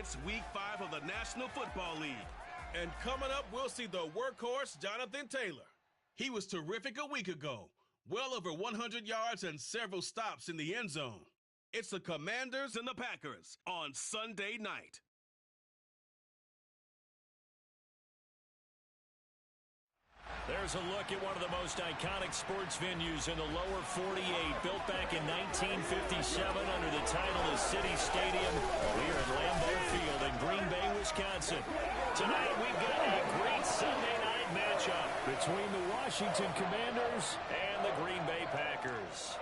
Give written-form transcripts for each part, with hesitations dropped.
It's Week 5 of the National Football League. And coming up, we'll see the workhorse Jonathan Taylor. He was terrific a week ago. Well over 100 yards and several stops in the end zone. It's the Commanders and the Packers on Sunday night. There's a look at one of the most iconic sports venues in the lower 48, built back in 1957 under the title of City Stadium here at Lambeau Field in Green Bay, Wisconsin. Tonight we've got a great Sunday night matchup between the Washington Commanders and the Green Bay Packers.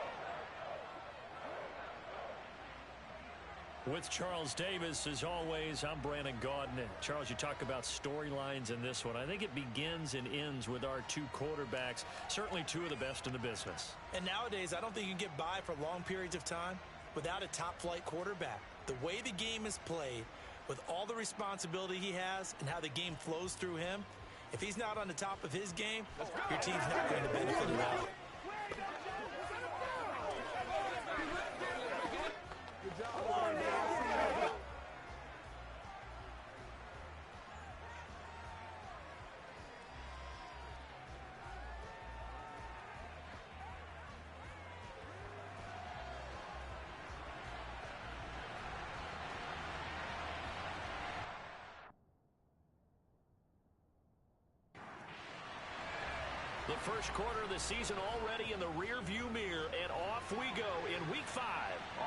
With Charles Davis, as always, I'm Brandon Gaudin. And Charles, you talk about storylines in this one. I think it begins and ends with our two quarterbacks, certainly two of the best in the business. And nowadays, I don't think you can get by for long periods of time without a top-flight quarterback. The way the game is played, with all the responsibility he has and how the game flows through him, if he's not on the top of his game, your team's not going to benefit at all. Good job. The first quarter of the season already in the rearview mirror, and off we go in Week 5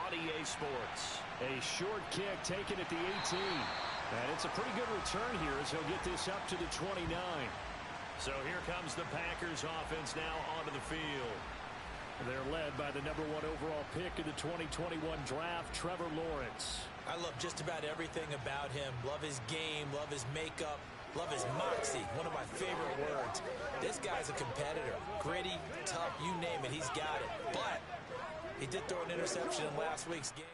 on EA Sports. A short kick taken at the 18. And it's a pretty good return here as he'll get this up to the 29. So here comes the Packers offense now onto the field. They're led by the #1 overall pick in the 2021 draft, Trevor Lawrence. I love just about everything about him. Love his game, love his makeup, love his moxie, one of my favorite words. This guy's a competitor. Gritty, tough, you name it, he's got it. But he did throw an interception in last week's game.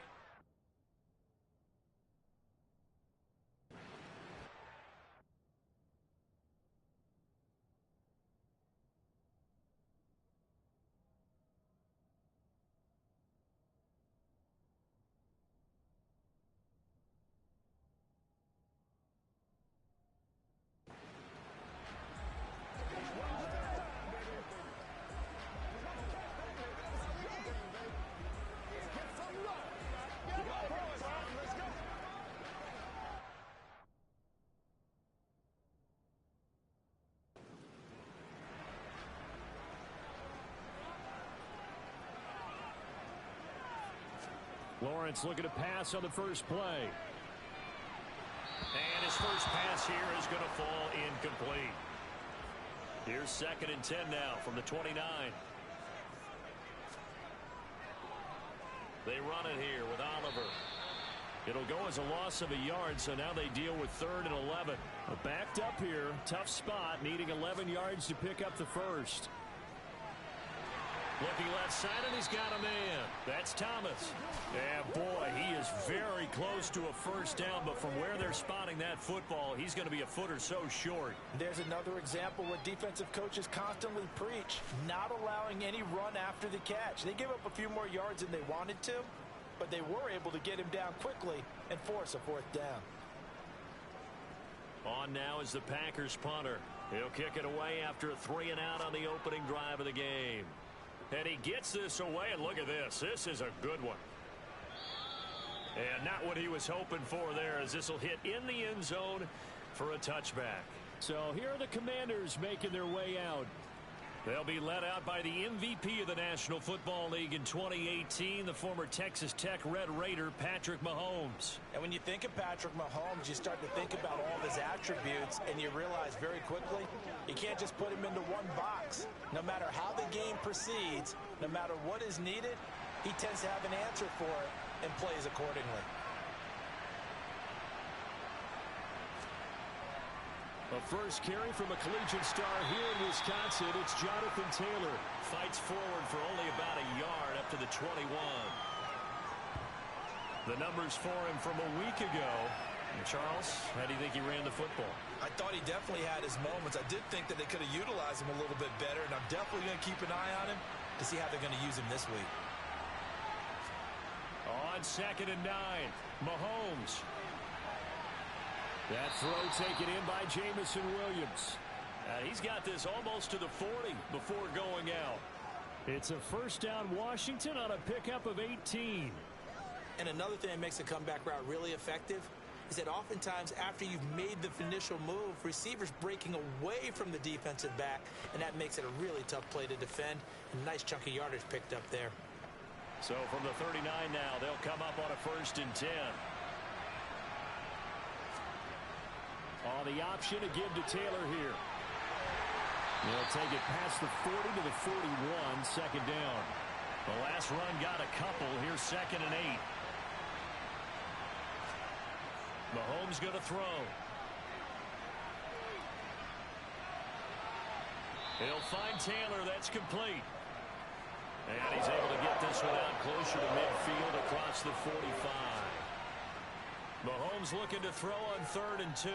Lawrence looking to pass on the first play. And his first pass here is going to fall incomplete. Here's 2nd and 10 now from the 29. They run it here with Oliver. It'll go as a loss of a yard, so now they deal with 3rd and 11. Backed up here, tough spot, needing 11 yards to pick up the first. Looking left side, and he's got a man. That's Thomas. Yeah, boy, he is very close to a first down, but from where they're spotting that football, he's going to be a foot or so short. There's another example where defensive coaches constantly preach, not allowing any run after the catch. They gave up a few more yards than they wanted to, but they were able to get him down quickly and force a 4th down. On now is the Packers punter. He'll kick it away after a 3-and-out on the opening drive of the game. And he gets this away, and look at this. This is a good one. And not what he was hoping for there, as this will hit in the end zone for a touchback. So here are the Commanders making their way out. They'll be led out by the MVP of the National Football League in 2018, the former Texas Tech Red Raider, Patrick Mahomes. And when you think of Patrick Mahomes, you start to think about all of his attributes, and you realize very quickly, you can't just put him into one box. No matter how the game proceeds, no matter what is needed, he tends to have an answer for it and plays accordingly. A first carry from a collegiate star here in Wisconsin. It's Jonathan Taylor. Fights forward for only about a yard up to the 21. The numbers for him from a week ago. And Charles, how do you think he ran the football? I thought he definitely had his moments. I did think that they could have utilized him a little bit better, and I'm definitely going to keep an eye on him to see how they're going to use him this week. On 2nd and 9, Mahomes. That throw taken in by Jamison Williams. He's got this almost to the 40 before going out. It's a first down Washington on a pickup of 18. And another thing that makes a comeback route really effective is that oftentimes after you've made the initial move, receivers breaking away from the defensive back, and that makes it a really tough play to defend. A nice chunk of yardage picked up there. So from the 39 now, they'll come up on a 1st and 10. On the option to give to Taylor here. They'll take it past the 40 to the 41, 2nd down. The last run got a couple. Here's 2nd and 8. Mahomes going to throw. He'll find Taylor. That's complete. And he's able to get this one out closer to midfield across the 45. Mahomes looking to throw on 3rd and 2.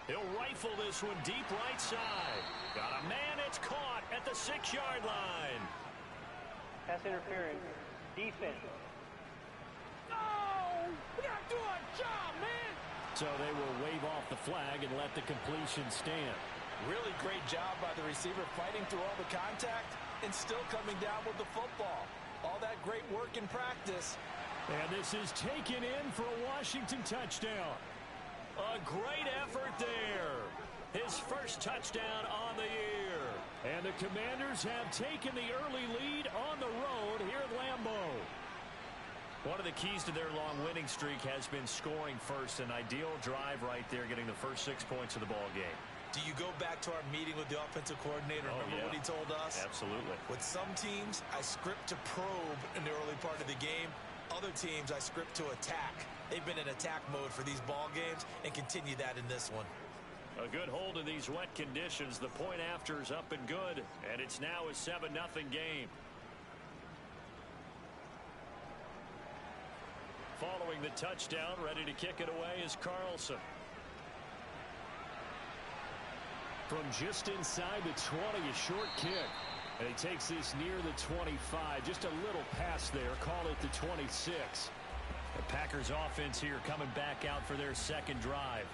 He'll rifle this one deep right side. Got a man. It's caught at the 6-yard line. Pass interference. Defense. No! We gotta do our job, man! So they will wave off the flag and let the completion stand. Really great job by the receiver fighting through all the contact and still coming down with the football. All that great work in practice. And this is taken in for a Washington touchdown. A great effort there. His first touchdown on the year. And the Commanders have taken the early lead on the road here at Lambeau. One of the keys to their long winning streak has been scoring first. An ideal drive right there, getting the first 6 points of the ball game. Do you go back to our meeting with the offensive coordinator? Remember what he told us? Absolutely. With some teams, I script to probe in the early part of the game. Other teams, I script to attack. They've been in attack mode for these ball games and continue that in this one. A good hold in these wet conditions. The point after is up and good, and it's now a 7-0 game. Following the touchdown, ready to kick it away is Carlson. From just inside the 20, a short kick. And he takes this near the 25. Just a little pass there. Call it the 26. The Packers offense here coming back out for their 2nd drive.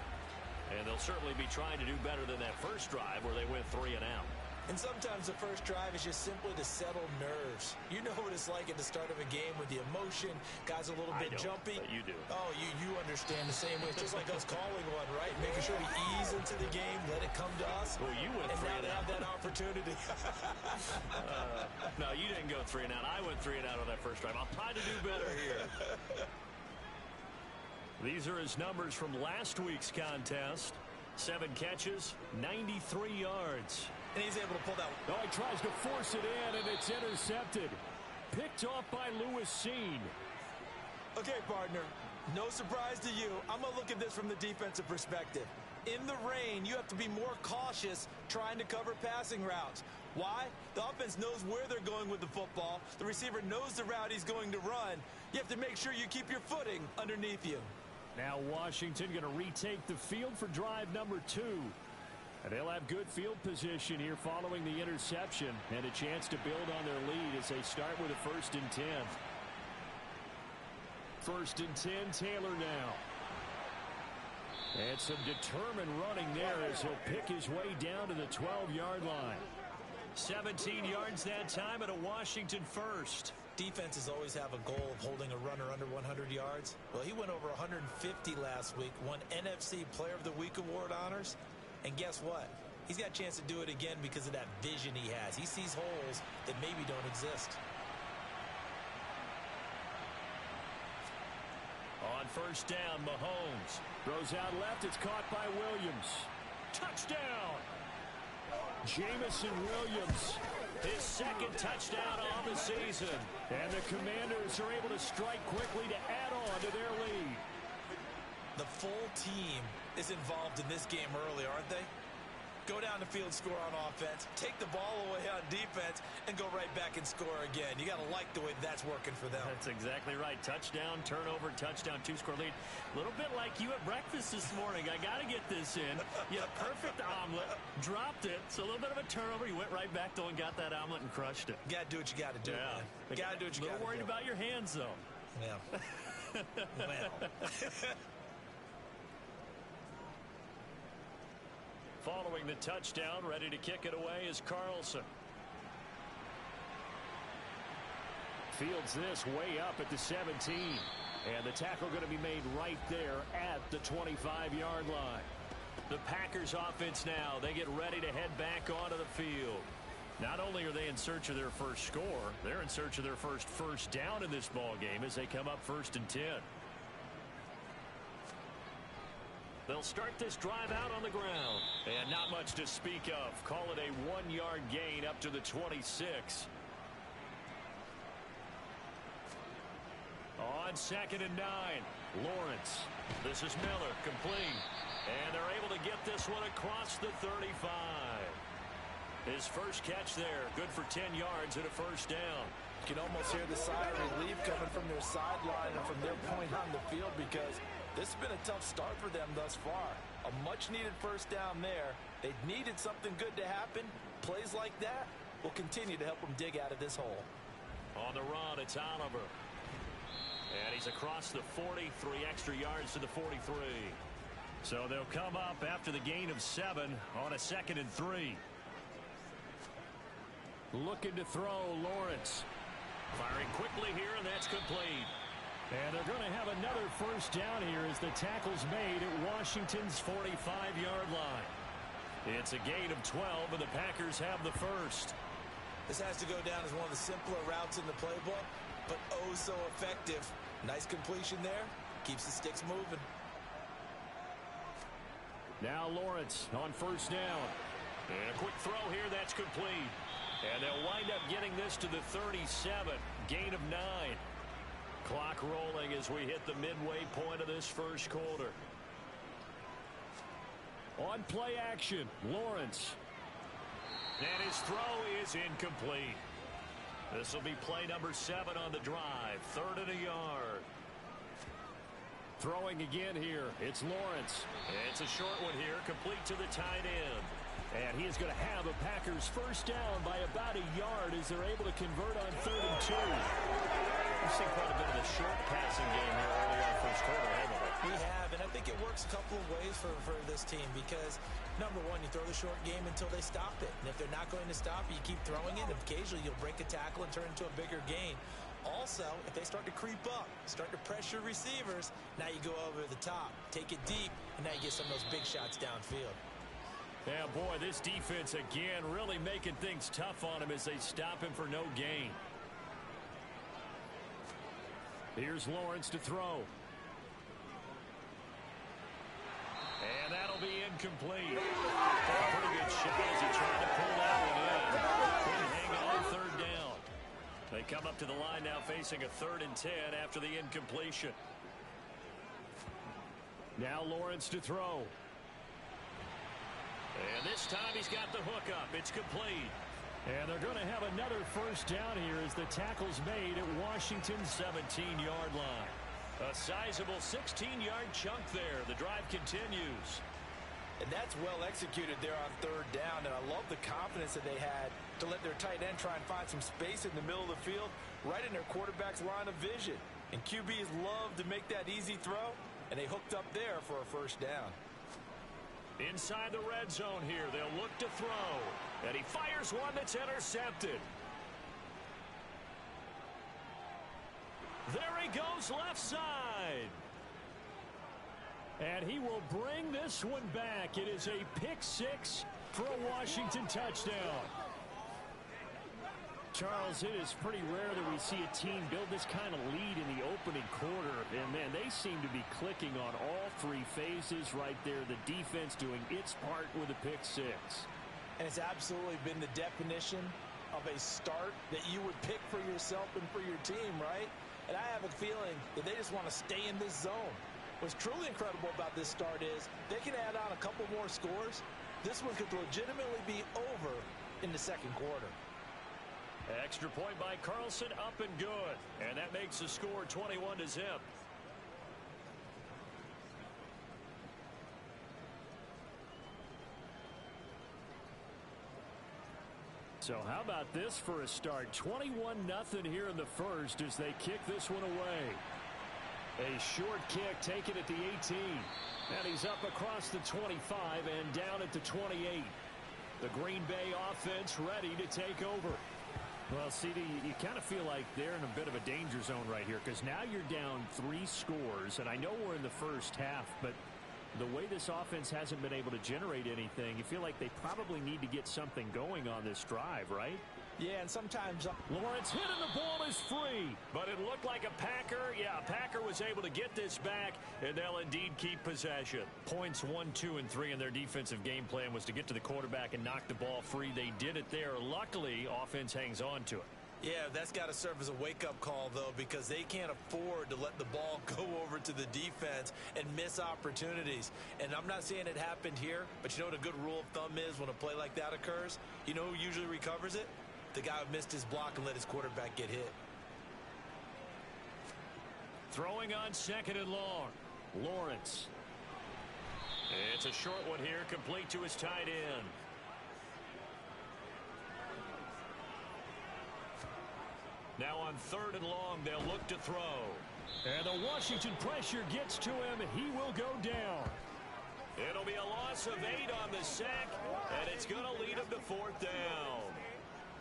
And they'll certainly be trying to do better than that first drive where they went 3 and out. And sometimes the first drive is just simply to settle nerves. You know what it's like at the start of a game with the emotion. Guys a little bit jumpy. But you do. Oh, you understand the same way. It's just like us calling one, right? Making sure we ease into the game, let it come to us. Well, you went and 3 now and they out. have that opportunity. No, you didn't go 3 and out. I went 3 and out on that first drive. I'll try to do better here. These are his numbers from last week's contest. 7 catches, 93 yards. And he's able to pull that. Oh, he tries to force it in, and it's intercepted. Picked off by Lewis Cine. Okay, partner, no surprise to you. I'm going to look at this from the defensive perspective. In the rain, you have to be more cautious trying to cover passing routes. Why? The offense knows where they're going with the football. The receiver knows the route he's going to run. You have to make sure you keep your footing underneath you. Now Washington going to retake the field for drive number 2. And they'll have good field position here following the interception and a chance to build on their lead as they start with a 1st and 10. 1st and 10, Taylor now. And some determined running there as he'll pick his way down to the 12-yard line. 17 yards that time at a Washington 1st. Defenses always have a goal of holding a runner under 100 yards. Well, he went over 150 last week, won NFC Player of the Week award honors. And guess what? He's got a chance to do it again because of that vision he has. He sees holes that maybe don't exist. On 1st down, Mahomes throws out left. It's caught by Williams. Touchdown! Jamison Williams, his 2nd touchdown on the season. And the Commanders are able to strike quickly to add on to their lead. The full team is involved in this game early, aren't they? Go down the field, score on offense, take the ball away on defense, and go right back and score again. You got to like the way that's working for them. That's exactly right. Touchdown, turnover, touchdown, 2-score lead. A little bit like you at breakfast this morning. I got to get this in. You had a perfect omelet, dropped it. So a little bit of a turnover. You went right back, though, and got that omelet and crushed it. You got to do what you got to do, man. You got to do what you got to do. A little worried about your hands, though. Yeah. Well. following the touchdown. Ready to kick it away is Carlson. Fields this way up at the 17. And the tackle going to be made right there at the 25-yard line. The Packers offense now, they get ready to head back onto the field. Not only are they in search of their first score, they're in search of their first down in this ball game as they come up 1st and 10. They'll start this drive out on the ground. And not much to speak of. Call it a 1-yard gain up to the 26. On 2nd and 9, Lawrence. This is Miller, complete. And they're able to get this one across the 35. His first catch there, good for 10 yards and a first down. You can almost hear the sigh of relief coming from their sideline and from their point on the field, because this has been a tough start for them thus far. A much-needed first down there. They needed something good to happen. Plays like that will continue to help them dig out of this hole. On the run, it's Oliver. And he's across the 40, 3 extra yards to the 43. So they'll come up after the gain of 7 on a 2nd and 3. Looking to throw, Lawrence. Firing quickly here, and that's complete. And they're going to have another first down here as the tackle's made at Washington's 45-yard line. It's a gain of 12, and the Packers have the first. This has to go down as one of the simpler routes in the playbook, but oh so effective. Nice completion there. Keeps the sticks moving. Now Lawrence on first down. And a quick throw here, that's complete. And they'll wind up getting this to the 37. Gain of 9. Clock rolling as we hit the midway point of this first quarter. On play action, Lawrence. And his throw is incomplete. This will be play number 7 on the drive. 3rd and a yard. Throwing again here. It's Lawrence. It's a short one here, complete to the tight end. And he is going to have a Packers first down by about a yard as they're able to convert on 3rd and 2. We've seen quite a bit of a short passing game here early on first quarter, haven't we? We have, and I think it works a couple of ways for this team because, number one, you throw the short game until they stop it. And if they're not going to stop it, you keep throwing it. And occasionally you'll break a tackle and turn it into a bigger gain. Also, if they start to creep up, start to pressure receivers, now you go over the top, take it deep, and now you get some of those big shots downfield. Yeah, boy, this defense again really making things tough on him as they stop him for no gain. Here's Lawrence to throw. And that'll be incomplete. Pretty good shot as he tried to pull that one in. Couldn't hang on 3rd down. They come up to the line now facing a 3rd and 10 after the incompletion. Now Lawrence to throw. And this time he's got the hook up. It's complete. And they're going to have another first down here as the tackle's made at Washington's 17-yard line. A sizable 16-yard chunk there. The drive continues. And that's well executed there on 3rd down. And I love the confidence that they had to let their tight end try and find some space in the middle of the field, right in their quarterback's line of vision. And QBs love to make that easy throw, and they hooked up there for a first down. Inside the red zone here, they'll look to throw. And he fires one that's intercepted. There he goes left side. And he will bring this one back. It is a pick 6 for a Washington touchdown. Charles, it is pretty rare that we see a team build this kind of lead in the opening quarter. And, man, they seem to be clicking on all 3 phases right there. The defense doing its part with a pick 6. And it's absolutely been the definition of a start that you would pick for yourself and for your team, right? And I have a feeling that they just want to stay in this zone. What's truly incredible about this start is they can add on a couple more scores. This one could legitimately be over in the second quarter. Extra point by Carlson, up and good. And that makes the score 21-0. So how about this for a start? 21-0 here in the first as they kick this one away. A short kick taken at the 18. And he's up across the 25 and down at the 28. The Green Bay offense ready to take over. Well, CD, you kind of feel like they're in a bit of a danger zone right here because now you're down 3 scores, and I know we're in the first half, but the way this offense hasn't been able to generate anything, you feel like they probably need to get something going on this drive, right? Yeah, and sometimes Lawrence hit and the ball is free. But it looked like a Packer. Yeah, Packer was able to get this back, and they'll indeed keep possession. Points 1, 2, and 3 in their defensive game plan was to get to the quarterback and knock the ball free. They did it there. Luckily, offense hangs on to it. Yeah, that's got to serve as a wake-up call, though, because they can't afford to let the ball go over to the defense and miss opportunities. And I'm not saying it happened here, but you know what a good rule of thumb is when a play like that occurs? You know who usually recovers it? The guy who missed his block and let his quarterback get hit. Throwing on 2nd and long. Lawrence. It's a short one here, complete to his tight end. Now on 3rd and long, they'll look to throw. And the Washington pressure gets to him, and he will go down. It'll be a loss of 8 on the sack, and it's going to lead him to 4th down.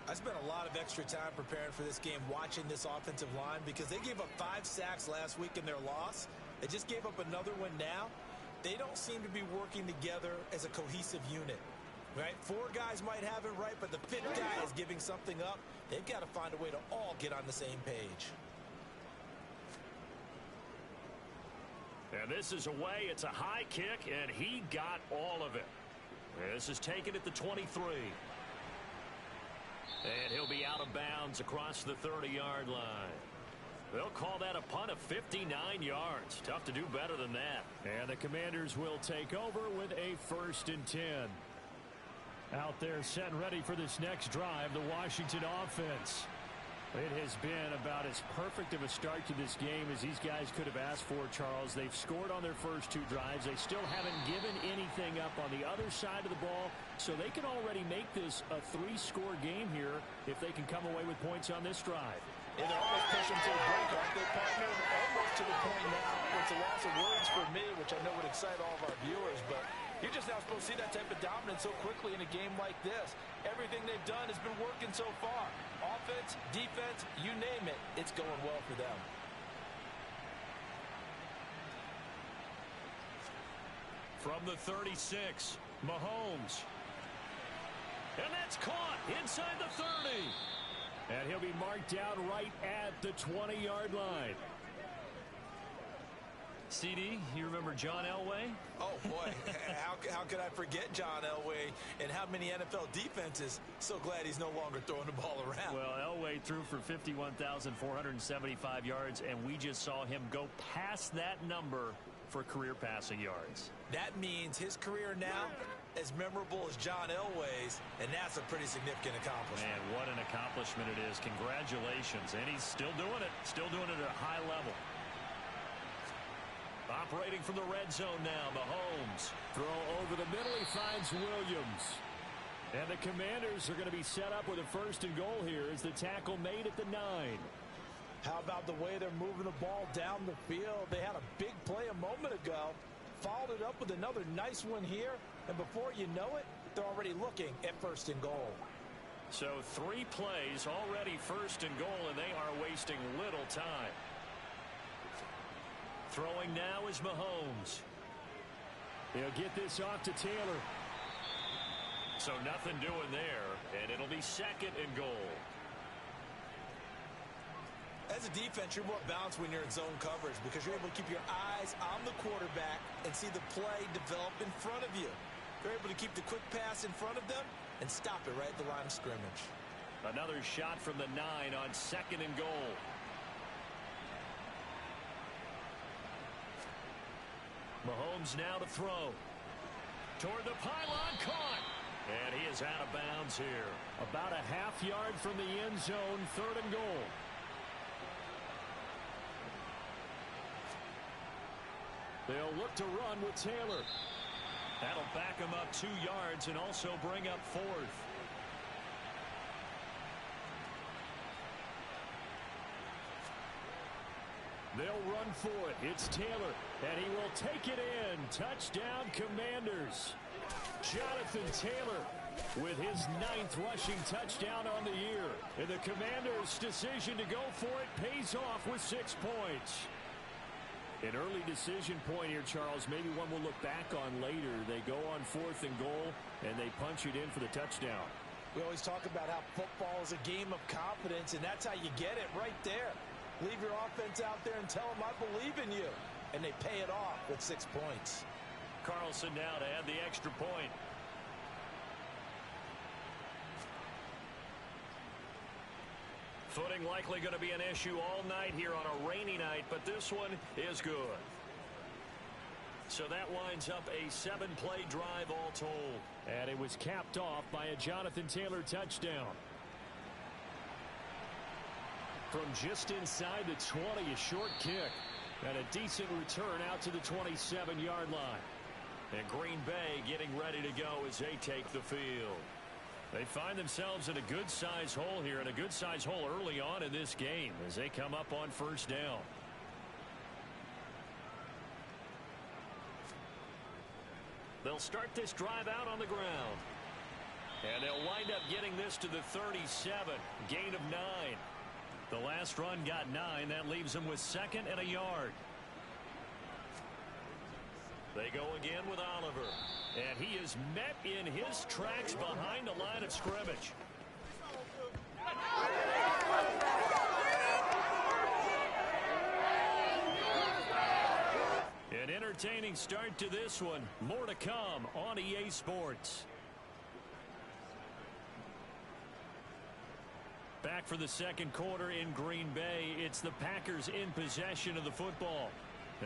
I spent a lot of extra time preparing for this game watching this offensive line because they gave up 5 sacks last week in their loss. They just gave up another one now. They don't seem to be working together as a cohesive unit. Right? 4 guys might have it right, but the 5th guy is giving something up. They've got to find a way to all get on the same page. And this is away. It's a high kick, and he got all of it. This is taken at the 23. And he'll be out of bounds across the 30-yard line. They'll call that a punt of 59 yards. Tough to do better than that. And the Commanders will take over with a 1st and 10. Out there set and ready for this next drive, the Washington offense. It has been about as perfect of a start to this game as these guys could have asked for, Charles. They've scored on their first 2 drives. They still haven't given anything up on the other side of the ball, so they can already make this a 3-score game here if they can come away with points on this drive. And they're almost pushing to the brink, aren't they, partner? Almost to the point now. It's a loss of words for me, which I know would excite all of our viewers, but you're just now supposed to see that type of dominance so quickly in a game like this. Everything they've done has been working so far. Offense, defense, you name it, it's going well for them. From the 36, Mahomes. And that's caught inside the 30. And he'll be marked down right at the 20-yard line. CD, you remember John Elway? Oh, boy. how could I forget John Elway and how many NFL defenses? So glad he's no longer throwing the ball around. Well, Elway threw for 51,475 yards, and we just saw him go past that number for career passing yards. That means his career now as memorable as John Elway's, and that's a pretty significant accomplishment. Man, what an accomplishment it is. Congratulations. And he's still doing it at a high level. Operating from the red zone now, Mahomes. Throw over the middle, he finds Williams. And the Commanders are going to be set up with a 1st and goal here as the tackle made at the 9. How about the way they're moving the ball down the field? They had a big play a moment ago, followed it up with another nice one here, and before you know it, they're already looking at 1st and goal. So 3 plays already 1st and goal, and they are wasting little time. Throwing now is Mahomes. He'll get this off to Taylor. So nothing doing there, and it'll be 2nd and goal. As a defense, you're more balanced when you're in zone coverage because you're able to keep your eyes on the quarterback and see the play develop in front of you. You're able to keep the quick pass in front of them and stop it right at the line of scrimmage. Another shot from the 9 on 2nd and goal. Mahomes now to throw. Toward the pylon, caught. And he is out of bounds here. About a half yard from the end zone, 3rd and goal. They'll look to run with Taylor. That'll back him up 2 yards and also bring up 4th. They'll run for it. It's Taylor, and he will take it in. Touchdown, Commanders. Jonathan Taylor with his 9th rushing touchdown on the year. And the Commanders' decision to go for it pays off with 6 points. An early decision point here, Charles. Maybe one we'll look back on later. They go on 4th and goal, and they punch it in for the touchdown. We always talk about how football is a game of confidence, and that's how you get it right there. Leave your offense out there and tell them, I believe in you. And they pay it off with 6 points. Carlson now to add the extra point. Footing likely going to be an issue all night here on a rainy night, but this one is good. So that winds up a 7-play drive all told. And it was capped off by a Jonathan Taylor touchdown. From just inside the 20, a short kick. And a decent return out to the 27-yard line. And Green Bay getting ready to go as they take the field. They find themselves in a good-sized hole here, and a good-sized hole early on in this game as they come up on 1st down. They'll start this drive out on the ground. And they'll wind up getting this to the 37. Gain of 9. The last run got 9. That leaves them with 2nd and a yard. They go again with Oliver. And he is met in his tracks behind the line of scrimmage. An entertaining start to this one. More to come on EA Sports. Back for the 2nd quarter in Green Bay. It's the Packers in possession of the football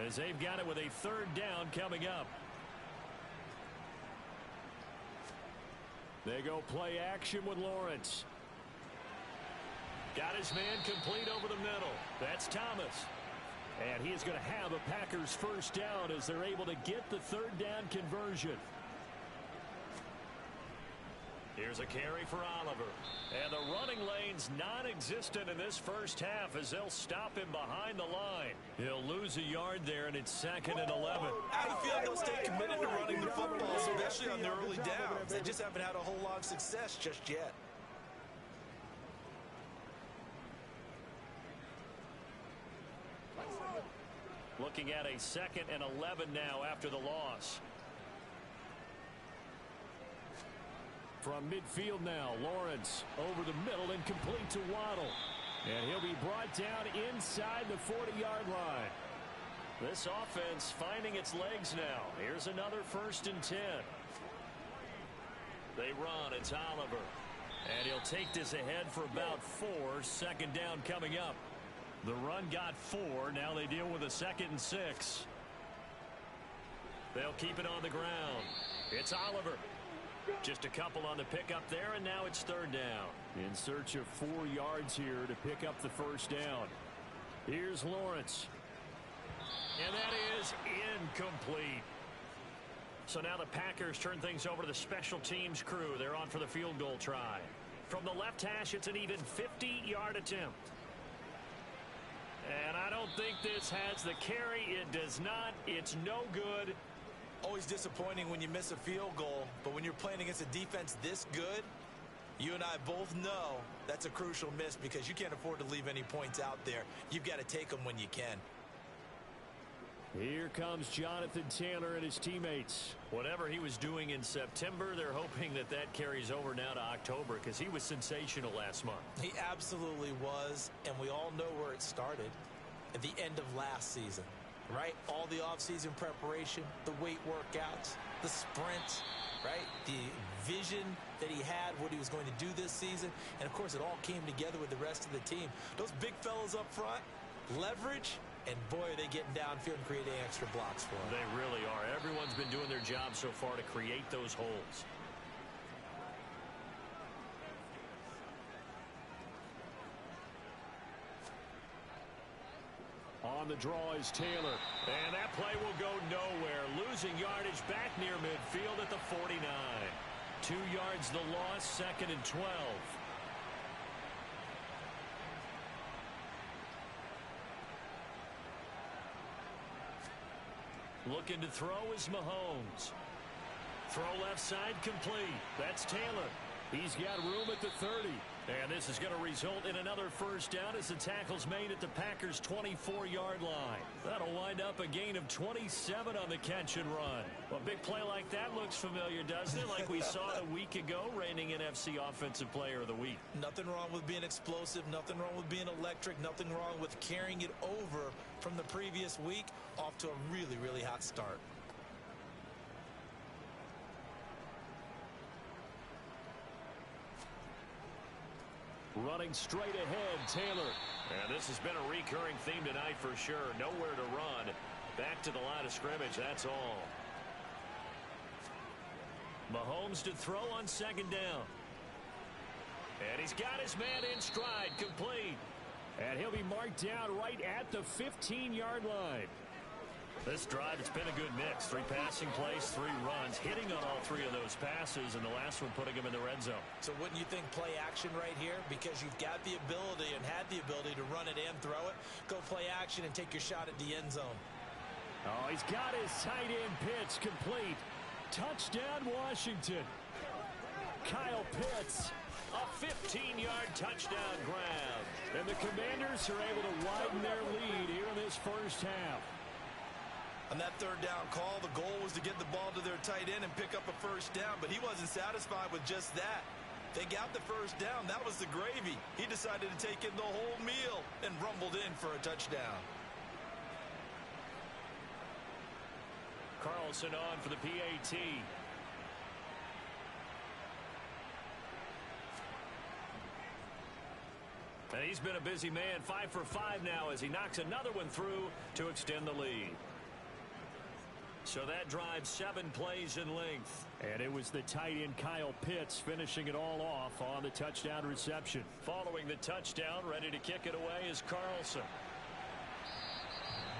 as they've got it with a 3rd down coming up. They go play action with Lawrence. Got his man complete over the middle. That's Thomas. And he is going to have a Packers 1st down as they're able to get the 3rd down conversion. Here's a carry for Oliver. And the running lane's non-existent in this 1st half as they'll stop him behind the line. He'll lose a yard there, and it's 2nd and 11. I have a feeling they'll stay committed to running the football, especially on the early downs. They just haven't had a whole lot of success just yet. Looking at a 2nd and 11 now after the loss. From midfield now, Lawrence over the middle and complete to Waddle. And he'll be brought down inside the 40-yard line. This offense finding its legs now. Here's another 1st and 10. They run. It's Oliver. And he'll take this ahead for about 4. 2nd down coming up. The run got 4. Now they deal with a 2nd and 6. They'll keep it on the ground. It's Oliver. Just a couple on the pickup there, and now it's 3rd down. In search of 4 yards here to pick up the 1st down. Here's Lawrence. And that is incomplete. So now the Packers turn things over to the special teams crew. They're on for the field goal try. From the left hash, it's an even 50-yard attempt. And I don't think this has the carry. It does not. It's no good. Always disappointing when you miss a field goal, but when you're playing against a defense this good, you and I both know that's a crucial miss because you can't afford to leave any points out there. You've got to take them when you can. Here comes Jonathan Taylor and his teammates. Whatever he was doing in September, they're hoping that that carries over now to October because he was sensational last month. He absolutely was, and we all know where it started at the end of last season. Right? All the offseason preparation, the weight workouts, the sprints, right? The vision that he had, what he was going to do this season. And, of course, it all came together with the rest of the team. Those big fellas up front, leverage, and, boy, are they getting downfield and creating extra blocks for him. They really are. Everyone's been doing their job so far to create those holes. On the draw is Taylor. And that play will go nowhere. Losing yardage back near midfield at the 49. 2 yards the loss, 2nd and 12. Looking to throw is Mahomes. Throw left side complete. That's Taylor. He's got room at the 30. And this is going to result in another first down as the tackle's made at the Packers' 24-yard line. That'll wind up a gain of 27 on the catch and run. Well, a big play like that looks familiar, doesn't it? Like we saw a week ago, reigning NFC Offensive Player of the Week. Nothing wrong with being explosive. Nothing wrong with being electric. Nothing wrong with carrying it over from the previous week off to a really, really hot start. Running straight ahead, Taylor. And this has been a recurring theme tonight for sure. Nowhere to run. Back to the line of scrimmage, that's all. Mahomes to throw on second down. And he's got his man in stride, complete. And he'll be marked down right at the 15-yard line. This drive, it's been a good mix. 3 passing plays, 3 runs, hitting on all 3 of those passes, and the last one putting him in the red zone. So wouldn't you think play action right here? Because you've got the ability and had the ability to run it and throw it. Go play action and take your shot at the end zone. Oh, he's got his tight end pitch complete. Touchdown, Washington. Kyle Pitts, a 15-yard touchdown grab. And the Commanders are able to widen their lead here in this first half. On that third down call, the goal was to get the ball to their tight end and pick up a first down, but he wasn't satisfied with just that. They got the first down. That was the gravy. He decided to take in the whole meal and rumbled in for a touchdown. Carlson on for the PAT. And he's been a busy man, 5 for 5 now as he knocks another one through to extend the lead. So that drives 7 plays in length. And it was the tight end Kyle Pitts finishing it all off on the touchdown reception. Following the touchdown, ready to kick it away is Carlson.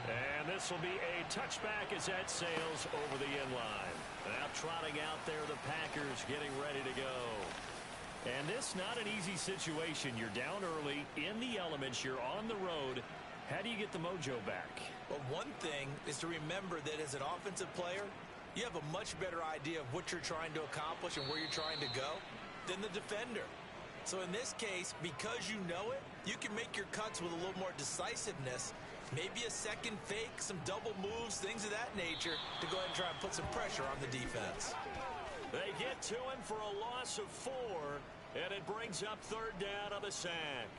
And this will be a touchback as that sails over the end line. Now trotting out there, the Packers getting ready to go. And this not an easy situation. You're down early, in the elements, you're on the road. How do you get the mojo back? Well, one thing is to remember that as an offensive player, you have a much better idea of what you're trying to accomplish and where you're trying to go than the defender. So in this case, because you know it, you can make your cuts with a little more decisiveness, maybe a second fake, some double moves, things of that nature to go ahead and try and put some pressure on the defense. They get to him for a loss of 4, and it brings up third down on the sack.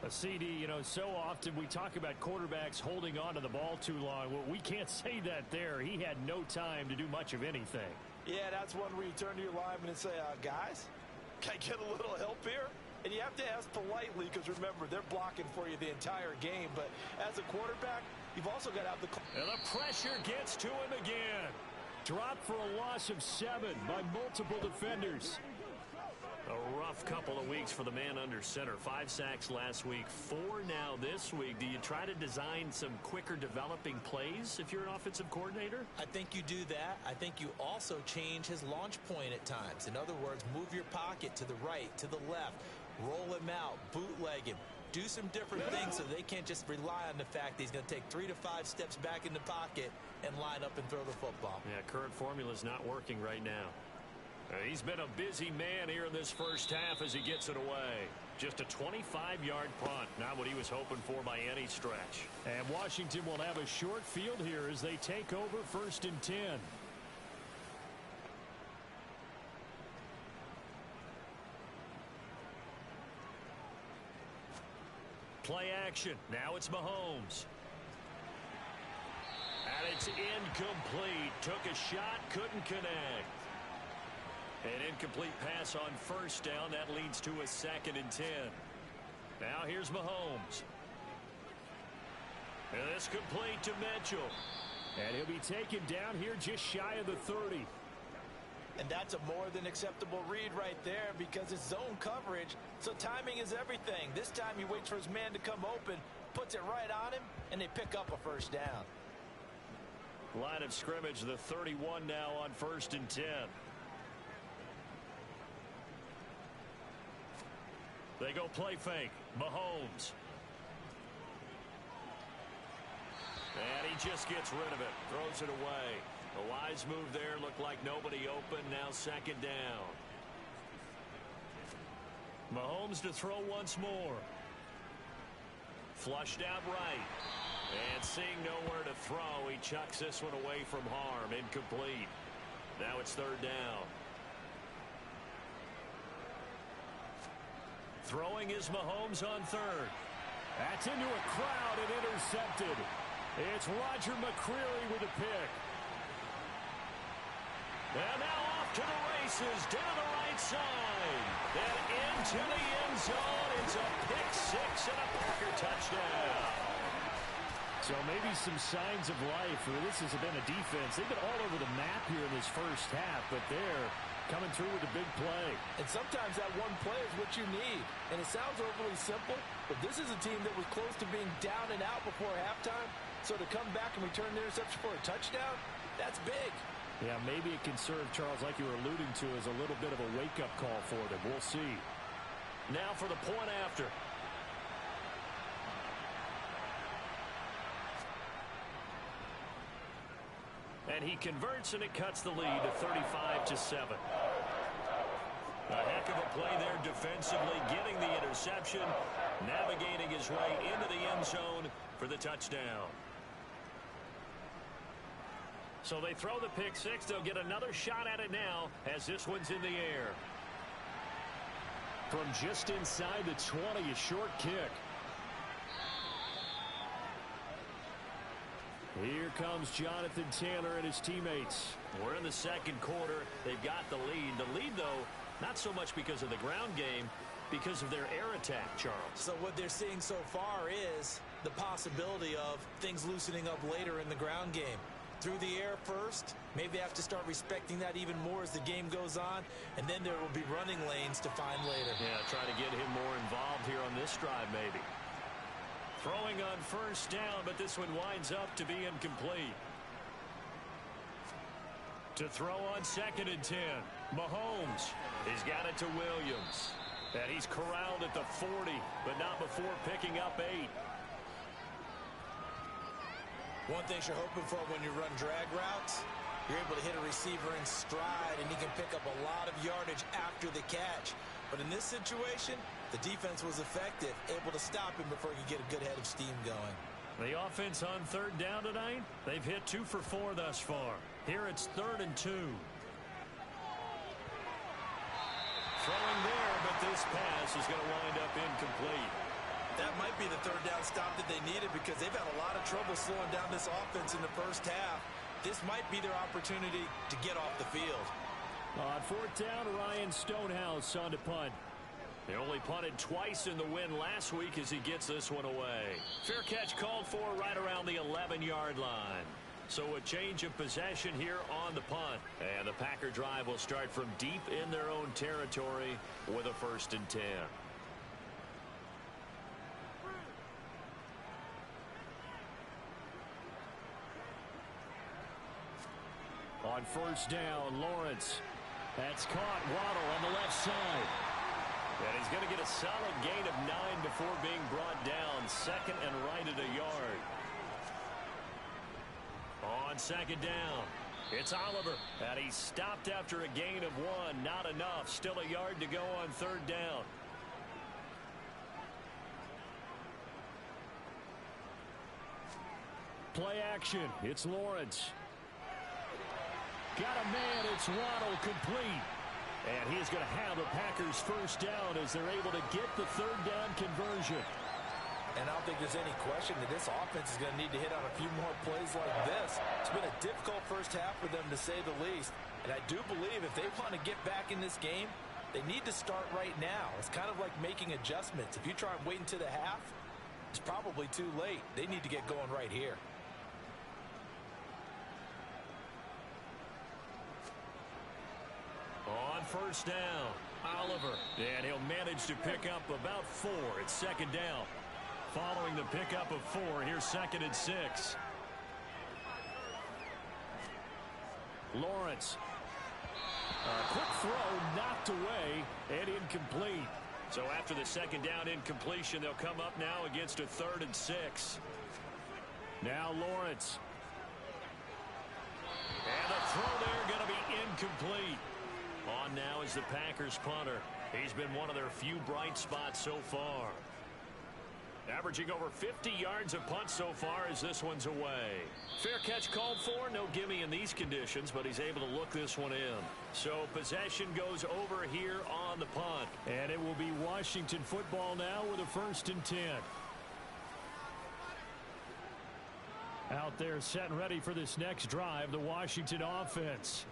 A CD, you know, so often we talk about quarterbacks holding on to the ball too long. Well, we can't say that there. He had no time to do much of anything. Yeah, that's one where you turn to your lineman and say, guys, can I get a little help here? And you have to ask politely because, remember, they're blocking for you the entire game. But as a quarterback, you've also got to have the... And the pressure gets to him again. Dropped for a loss of 7 by multiple defenders. A rough couple of weeks for the man under center. 5 sacks last week, 4 now this week. Do you try to design some quicker developing plays if you're an offensive coordinator? I think you do that. I think you also change his launch point at times. In other words, move your pocket to the right, to the left, roll him out, bootleg him. Do some different things so they can't just rely on the fact that he's going to take 3 to 5 steps back in the pocket and line up and throw the football. Yeah, current formula is not working right now. He's been a busy man here in this first half as he gets it away. Just a 25-yard punt, not what he was hoping for by any stretch. And Washington will have a short field here as they take over 1st and 10. Play action. Now it's Mahomes. And it's incomplete. Took a shot, couldn't connect. An incomplete pass on first down. That leads to a 2nd and 10. Now here's Mahomes. And this complete to Mitchell. And he'll be taken down here just shy of the 30. And that's a more than acceptable read right there because it's zone coverage, so timing is everything. This time he waits for his man to come open, puts it right on him, and they pick up a first down. Line of scrimmage, the 31 now on 1st and 10. They go play fake. Mahomes. And he just gets rid of it, throws it away. A wise move there, looked like nobody open, now second down. Mahomes to throw once more. Flushed out right. And seeing nowhere to throw, he chucks this one away from harm. Incomplete. Now it's third down. Throwing is Mahomes on third. That's into a crowd and intercepted. It's Roger McCreary with a pick. And now off to the races, down the right side. And into the end zone. It's a pick six and a Packer touchdown. So maybe some signs of life. This has been a defense. They've been all over the map here in this first half, but they're coming through with a big play. And sometimes that one play is what you need. And it sounds overly simple, but this is a team that was close to being down and out before halftime. So to come back and return the interception for a touchdown, that's big. Yeah, maybe it can serve, Charles, like you were alluding to, as a little bit of a wake-up call for them. We'll see. Now for the point after. And he converts, and it cuts the lead to 35-7. A heck of a play there defensively, getting the interception, navigating his way into the end zone for the touchdown. So they throw the pick six. They'll get another shot at it now as this one's in the air. From just inside the 20, a short kick. Here comes Jonathan Taylor and his teammates. We're in the second quarter. They've got the lead. The lead, though, not so much because of the ground game, because of their air attack, Charles. So what they're seeing so far is the possibility of things loosening up later in the ground game. Through the air first, maybe they have to start respecting that even more as the game goes on, and then there will be running lanes to find later. Yeah, try to get him more involved here on this drive, maybe. Throwing on first down, but this one winds up to be incomplete. To throw on second and 10, Mahomes. He's got it to Williams. And he's corralled at the 40, but not before picking up 8. One thing you're hoping for when you run drag routes, you're able to hit a receiver in stride, and he can pick up a lot of yardage after the catch. But in this situation, the defense was effective, able to stop him before he could get a good head of steam going. The offense on third down tonight, they've hit 2 for 4 thus far. Here it's 3rd and 2. Throwing there, but this pass is going to wind up incomplete. That might be the third down stop that they needed, because they've had a lot of trouble slowing down this offense in the first half. This might be their opportunity to get off the field. On 4th down, Ryan Stonehouse on to punt. They only punted twice in the win last week as he gets this one away. Fair catch called for right around the 11-yard line. So a change of possession here on the punt. And the Packer drive will start from deep in their own territory with a 1st and 10. On 1st down, Lawrence. That's caught. Waddle on the left side. And he's going to get a solid gain of 9 before being brought down. 2nd and right at a yard. On 2nd down, it's Oliver. And he's stopped after a gain of 1. Not enough. Still a yard to go on 3rd down. Play action. It's Lawrence. Got a man. It's Waddle, complete. And he's going to have the Packers' 1st down as they're able to get the 3rd down conversion. And I don't think there's any question that this offense is going to need to hit on a few more plays like this. It's been a difficult first half for them, to say the least. And I do believe if they want to get back in this game, they need to start right now. It's kind of like making adjustments. If you try and wait until the half, it's probably too late. They need to get going right here. On 1st down, Oliver. And he'll manage to pick up about 4. It's 2nd down. Following the pickup of 4, here's 2nd and 6. Lawrence. A quick throw knocked away and incomplete. So after the 2nd down incompletion, they'll come up now against a 3rd and 6. Now Lawrence. And the throw there going to be incomplete. On now is the Packers punter. He's been one of their few bright spots so far. Averaging over 50 yards a punt so far as this one's away. Fair catch called for. No gimme in these conditions, but he's able to look this one in. So possession goes over here on the punt. And it will be Washington football now with a 1st and 10. Out there set and ready for this next drive, the Washington offense.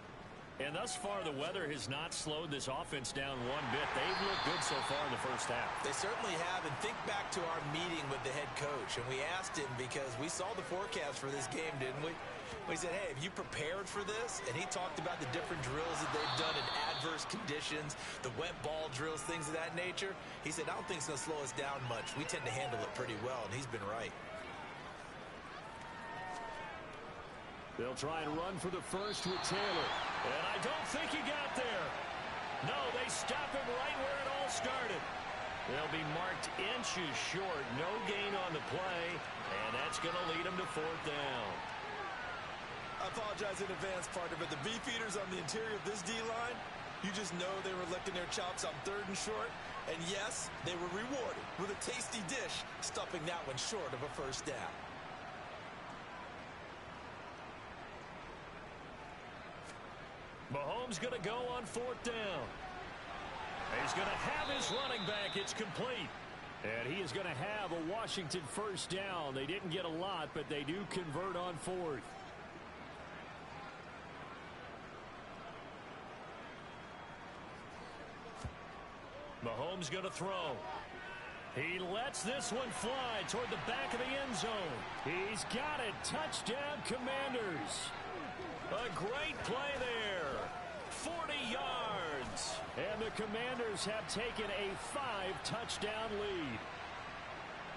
And thus far, the weather has not slowed this offense down one bit. They've looked good so far in the first half. They certainly have. And think back to our meeting with the head coach. And we asked him because we saw the forecast for this game, didn't we? We said, hey, have you prepared for this? And he talked about the different drills that they've done in adverse conditions, the wet ball drills, things of that nature. He said, I don't think it's going to slow us down much. We tend to handle it pretty well, and he's been right. They'll try and run for the first with Taylor. And I don't think he got there. No, they stop him right where it all started. They'll be marked inches short. No gain on the play. And that's going to lead them to 4th down. I apologize in advance, partner, but the beefeaters on the interior of this D-line, you just know they were licking their chops on 3rd and short. And yes, they were rewarded with a tasty dish, stuffing that one short of a 1st down. Mahomes going to go on 4th down. He's going to have his running back. It's complete. And he is going to have a Washington 1st down. They didn't get a lot, but they do convert on 4th. Mahomes going to throw. He lets this one fly toward the back of the end zone. He's got it. Touchdown, Commanders. A great play there. 40 yards. And the Commanders have taken a 5-touchdown lead.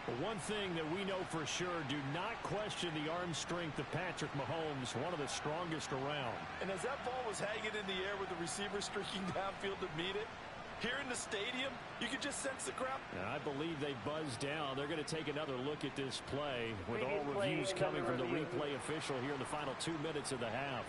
But one thing that we know for sure, do not question the arm strength of Patrick Mahomes, one of the strongest around. And as that ball was hanging in the air with the receiver streaking downfield to meet it, here in the stadium, you could just sense the crowd. And I believe they buzzed down. They're going to take another look at this play with all reviews coming from the replay official here in the final 2 minutes of the half.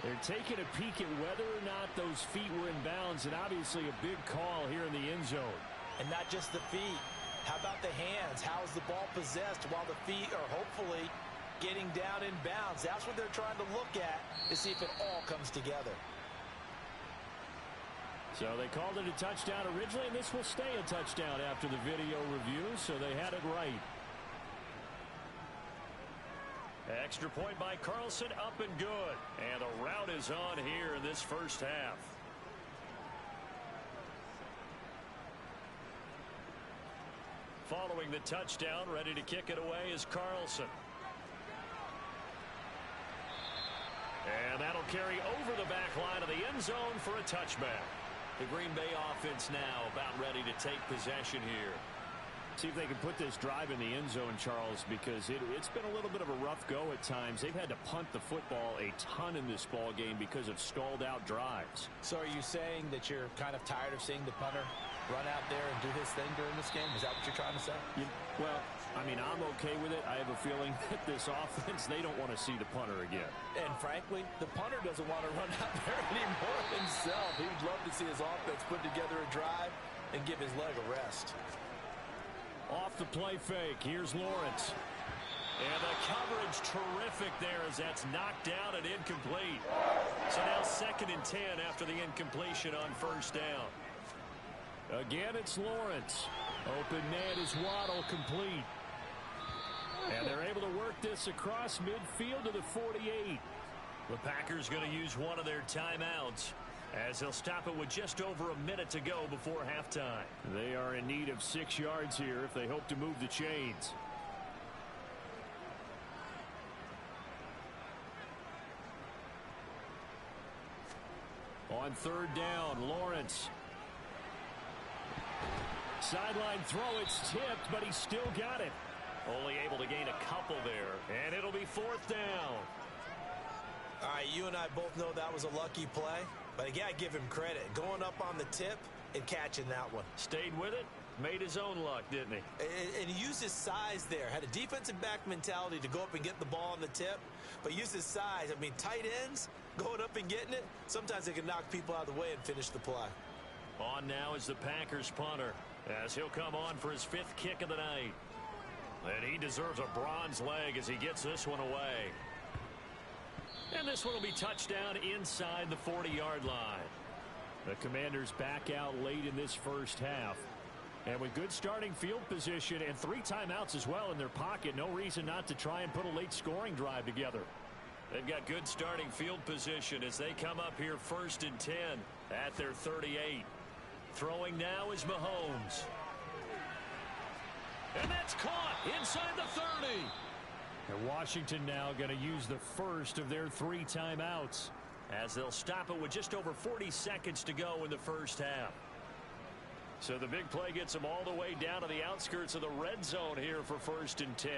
They're taking a peek at whether or not those feet were in bounds, and obviously a big call here in the end zone. And not just the feet. How about the hands? How is the ball possessed while the feet are hopefully getting down in bounds? That's what they're trying to look at to see if it all comes together. So they called it a touchdown originally, and this will stay a touchdown after the video review, so they had it right. Extra point by Carlson, up and good. And the route is on here in this first half. Following the touchdown, ready to kick it away is Carlson. And that'll carry over the back line of the end zone for a touchback. The Green Bay offense now about ready to take possession here. See if they can put this drive in the end zone, Charles, because it's been a little bit of a rough go at times. They've had to punt the football a ton in this ball game because of stalled out drives. So are you saying that you're kind of tired of seeing the punter run out there and do his thing during this game? Is that what you're trying to say? Well, I mean, I'm okay with it. I have a feeling that this offense, they don't want to see the punter again. And frankly, the punter doesn't want to run out there anymore himself. He would love to see his offense put together a drive and give his leg a rest. Off the play fake, here's Lawrence. And the coverage terrific there as that's knocked down and incomplete. So now 2nd and 10 after the incompletion on 1st down. Again, it's Lawrence. Open man is Waddle, complete. And they're able to work this across midfield to the 48. The Packers going to use one of their timeouts as they'll stop it with just over a minute to go before halftime. They are in need of 6 yards here if they hope to move the chains. On 3rd down, Lawrence. Sideline throw, it's tipped, but he still got it. Only able to gain a couple there, and it'll be 4th down. All right, you and I both know that was a lucky play, but I got to give him credit. Going up on the tip and catching that one. Stayed with it, Made his own luck, didn't he? And he used his size there. Had a defensive back mentality to go up and get the ball on the tip, but used his size. I mean, tight ends going up and getting it, sometimes they can knock people out of the way and finish the play. On now is the Packers punter, as he'll come on for his 5th kick of the night. And he deserves a bronze leg as he gets this one away. And this one will be touchdown inside the 40-yard line. The Commanders back out late in this first half. And with good starting field position and 3 timeouts as well in their pocket, no reason not to try and put a late scoring drive together. They've got good starting field position as they come up here 1st and 10 at their 38. Throwing now is Mahomes. And that's caught inside the 30. And Washington now going to use the first of their 3 timeouts, as they'll stop it with just over 40 seconds to go in the first half. So the big play gets them all the way down to the outskirts of the red zone here for 1st and 10.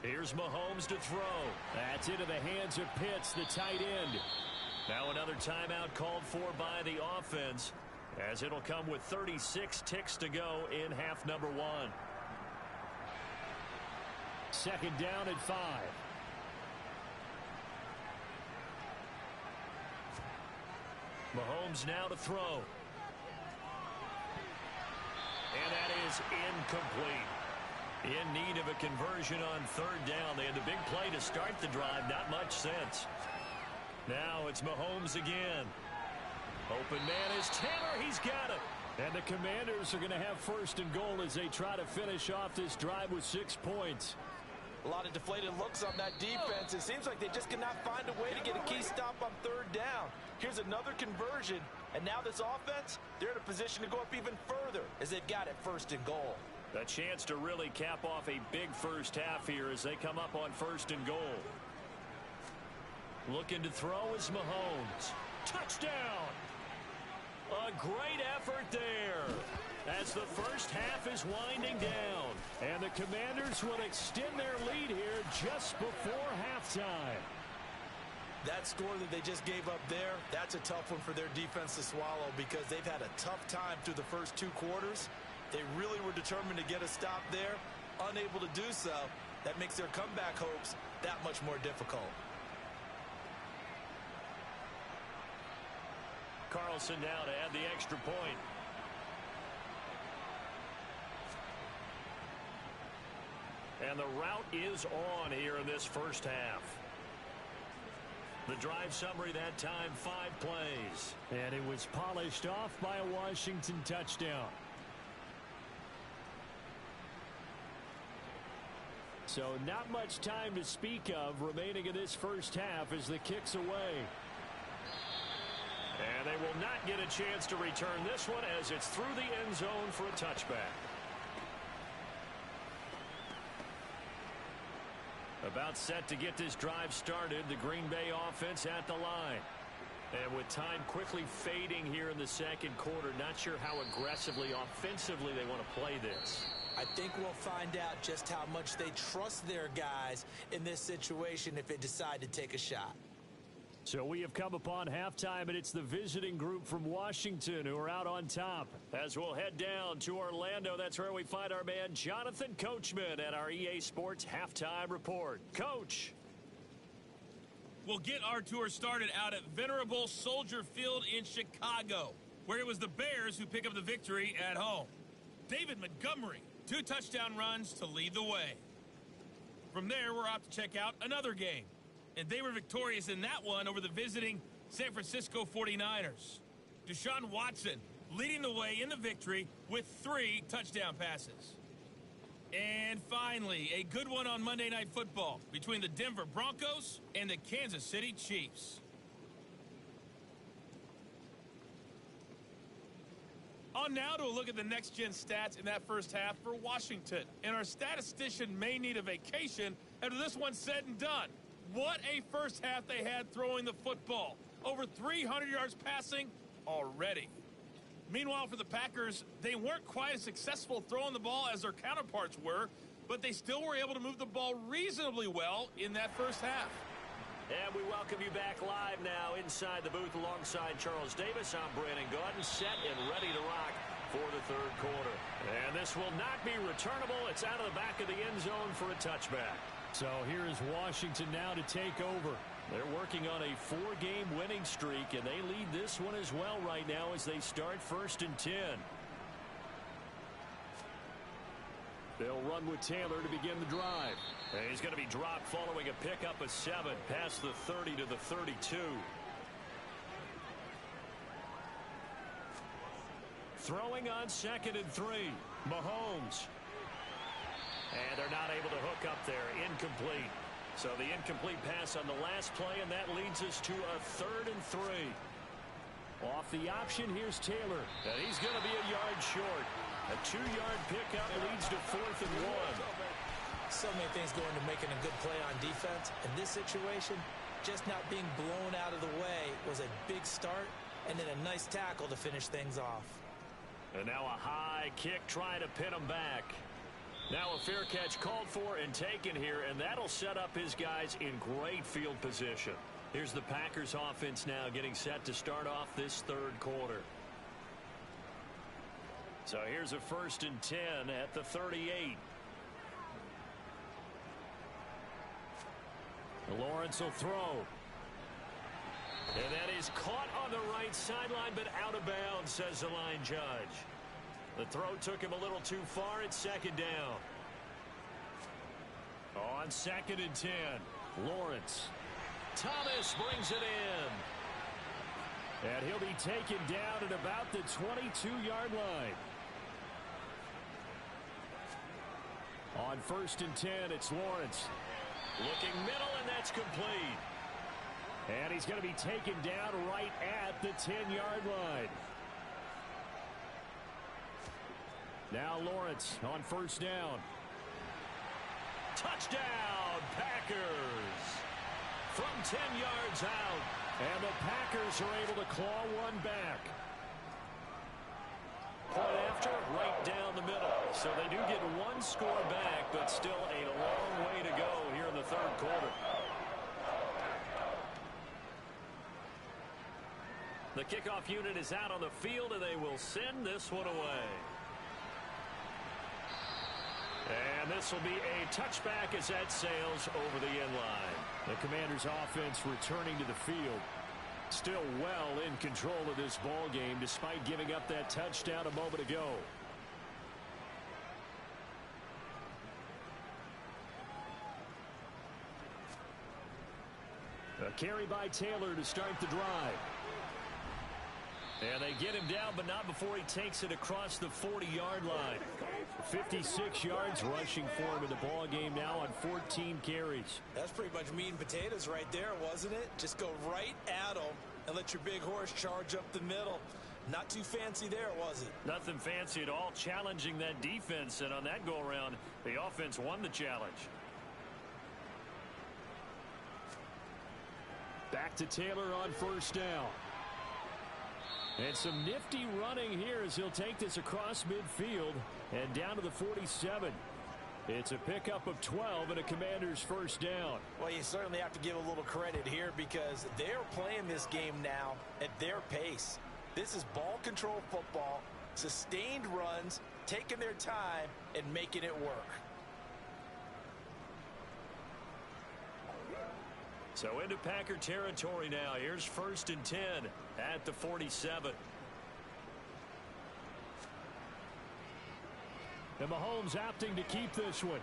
Here's Mahomes to throw. That's into the hands of Pitts, the tight end. Now another timeout called for by the offense, as it'll come with 36 ticks to go in half number 1. 2nd down at 5. Mahomes now to throw. And that is incomplete. In need of a conversion on 3rd down. They had the big play to start the drive. Not much sense. Now it's Mahomes again. Open man is Taylor. He's got it. And the Commanders are going to have 1st and goal as they try to finish off this drive with 6 points. A lot of deflated looks on that defense. It seems like they just cannot find a way to get a key stop on 3rd down. Here's another conversion, and now this offense, they're in a position to go up even further as they've got it 1st and goal. A chance to really cap off a big first half here as they come up on 1st and goal. Looking to throw is Mahomes. Touchdown! A great effort there as the first half is winding down. And the Commanders will extend their lead here just before halftime. That score that they just gave up there, that's a tough one for their defense to swallow because they've had a tough time through the first 2 quarters. They really were determined to get a stop there, unable to do so. That makes their comeback hopes that much more difficult. Carlson now to add the extra point. And the route is on here in this first half. The drive summary that time, 5 plays. And it was polished off by a Washington touchdown. So not much time to speak of remaining in this first half as the kick's away. And they will not get a chance to return this one as it's through the end zone for a touchback. About set to get this drive started, the Green Bay offense at the line. And with time quickly fading here in the 2nd quarter, not sure how aggressively, offensively they want to play this. I think we'll find out just how much they trust their guys in this situation if they decide to take a shot. So we have come upon halftime, and it's the visiting group from Washington who are out on top. As we'll head down to Orlando, that's where we find our man Jonathan Coachman at our EA Sports Halftime Report. Coach. We'll get our tour started out at Venerable Soldier Field in Chicago, where it was the Bears who pick up the victory at home. David Montgomery, 2 touchdown runs to lead the way. From there, we're off to check out another game. And they were victorious in that one over the visiting San Francisco 49ers. Deshaun Watson leading the way in the victory with 3 touchdown passes. And finally, a good one on Monday Night Football between the Denver Broncos and the Kansas City Chiefs. On now to a look at the next-gen stats in that first half for Washington. And our statistician may need a vacation after this one's said and done. What a first half they had throwing the football. Over 300 yards passing already. Meanwhile, for the Packers, they weren't quite as successful throwing the ball as their counterparts were, but they still were able to move the ball reasonably well in that first half. And we welcome you back live now inside the booth alongside Charles Davis. I'm Brandon Gaudin, set and ready to rock for the third quarter. And this will not be returnable. It's out of the back of the end zone for a touchback. So here is Washington now to take over. They're working on a 4-game winning streak, and they lead this one as well right now as they start 1st and 10. They'll run with Taylor to begin the drive. And he's going to be dropped following a pickup of 7 past the 30 to the 32. Throwing on 2nd and 3. Mahomes. And they're not able to hook up there. Incomplete. So the incomplete pass on the last play, and that leads us to a 3rd and 3. Off the option, here's Taylor. And he's going to be a yard short. A 2-yard pickup leads to 4th and 1. So many things go into making a good play on defense. In this situation, just not being blown out of the way was a big start, and then a nice tackle to finish things off. And now a high kick trying to pin him back. Now a fair catch called for and taken here, and that'll set up his guys in great field position. Here's the Packers offense now getting set to start off this third quarter. So here's a 1st and 10 at the 38. Lawrence will throw. And that is caught on the right sideline, but out of bounds, says the line judge. The throw took him a little too far. It's 2nd down. On 2nd and 10, Lawrence. Thomas brings it in. And he'll be taken down at about the 22-yard line. On 1st and 10, it's Lawrence. Looking middle, and that's complete. And he's going to be taken down right at the 10-yard line. Now Lawrence on 1st down. Touchdown, Packers. From 10 yards out. And the Packers are able to claw one back. Point after, right down the middle. So they do get one score back, but still a long way to go here in the third quarter. The kickoff unit is out on the field, and they will send this one away. And this will be a touchback as that sails over the end line. The Commanders' offense returning to the field. Still well in control of this ball game despite giving up that touchdown a moment ago. A carry by Taylor to start the drive. And they get him down, but not before he takes it across the 40-yard line. 56 yards rushing for him in the ball game now on 14 carries. That's pretty much meat and potatoes right there, wasn't it? Just go right at them and let your big horse charge up the middle. Not too fancy there, was it? Nothing fancy at all, challenging that defense. And on that go-around, the offense won the challenge. Back to Taylor on 1st down. And some nifty running here as he'll take this across midfield and down to the 47. It's a pickup of 12 and a Commander's 1st down. Well, you certainly have to give a little credit here because they're playing this game now at their pace. This is ball control football, sustained runs, taking their time and making it work. So into Packer territory now. Here's 1st and 10 at the 47. And Mahomes opting to keep this one.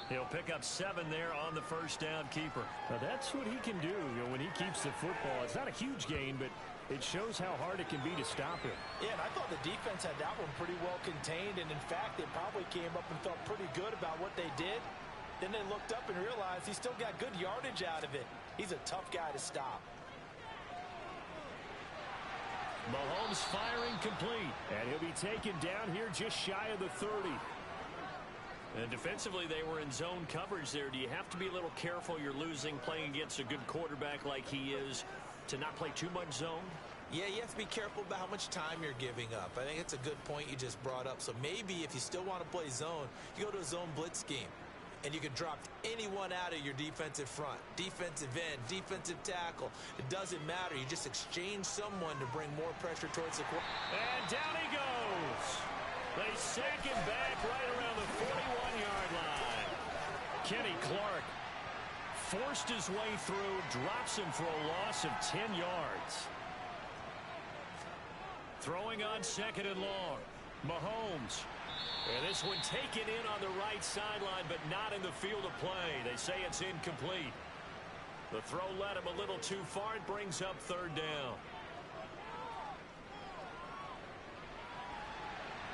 He'll pick up 7 there on the 1st down keeper. Now that's what he can do, when he keeps the football. It's not a huge gain, but it shows how hard it can be to stop him. Yeah, and I thought the defense had that one pretty well contained, and in fact, they probably came up and felt pretty good about what they did. Then they looked up and realized he still got good yardage out of it. He's a tough guy to stop. Mahomes firing complete. And he'll be taken down here just shy of the 30. And defensively, they were in zone coverage there. Do you have to be a little careful? You're losing, playing against a good quarterback like he is, to not play too much zone? Yeah, you have to be careful about how much time you're giving up. I think it's a good point you just brought up. So maybe if you still want to play zone, you go to a zone blitz scheme. and you can drop anyone out of your defensive front. Defensive end, defensive tackle. It doesn't matter. You just exchange someone to bring more pressure towards the quarterback. And down he goes. They sack him back right around the 41-yard line. Kenny Clark forced his way through, drops him for a loss of 10 yards. Throwing on 2nd and long. Mahomes. And this one taken in on the right sideline, but not in the field of play. They say it's incomplete. The throw led him a little too far. It brings up 3rd down.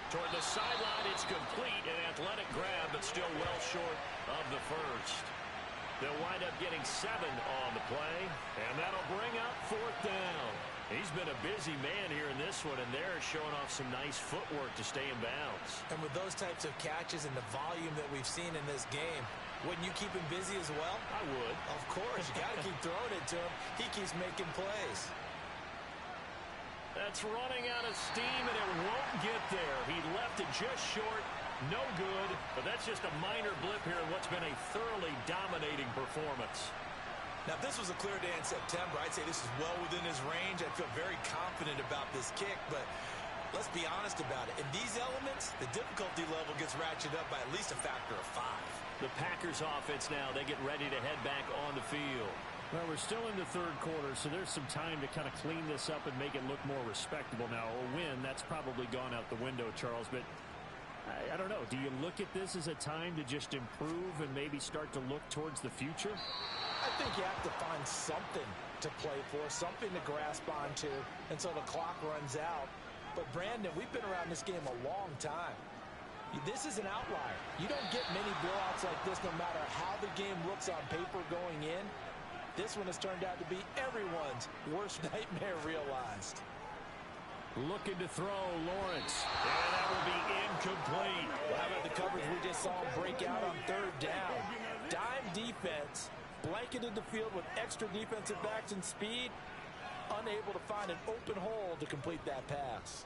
Toward the sideline, it's complete. An athletic grab, but still well short of the first. They'll wind up getting 7 on the play, and that'll bring up 4th down. He's been a busy man here in this one, and they're showing off some nice footwork to stay in bounds. And with those types of catches and the volume that we've seen in this game, wouldn't you keep him busy as well? I would. Of course. You got to keep throwing it to him. He keeps making plays. That's running out of steam, and it won't get there. He left it just short. No good, but that's just a minor blip here in what's been a thoroughly dominating performance. Now, if this was a clear day in September, I'd say this is well within his range. I'd feel very confident about this kick, but let's be honest about it. In these elements, the difficulty level gets ratcheted up by at least a factor of 5. The Packers offense now, they get ready to head back on the field. Well, we're still in the 3rd quarter, so there's some time to kind of clean this up and make it look more respectable. Now, a win, that's probably gone out the window, Charles, but I don't know. Do you look at this as a time to just improve and maybe start to look towards the future? I think you have to find something to play for, something to grasp onto until the clock runs out. But, Brandon, we've been around this game a long time. This is an outlier. You don't get many blowouts like this no matter how the game looks on paper going in. This one has turned out to be everyone's worst nightmare realized. Looking to throw, Lawrence. And that will be incomplete. Well, how about the coverage we just saw him break out on 3rd down? Dime defense, blanketed the field with extra defensive backs and speed, unable to find an open hole to complete that pass.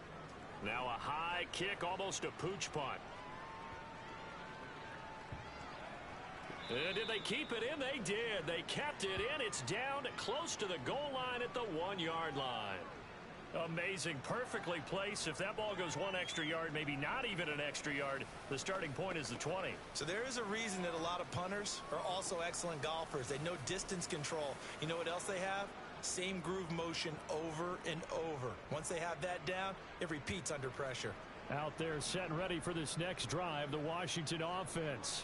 Now a high kick, almost a pooch punt. Did they keep it in? They did. They kept it in. It's down close to the goal line at the 1-yard line. Amazing. Perfectly placed. If that ball goes 1 extra yard, maybe not even an extra yard, the starting point is the 20. So there is a reason that a lot of punters are also excellent golfers. They know distance control. You know what else they have? Same groove motion over and over. Once they have that down, it repeats under pressure. Out there set and ready for this next drive, the Washington offense.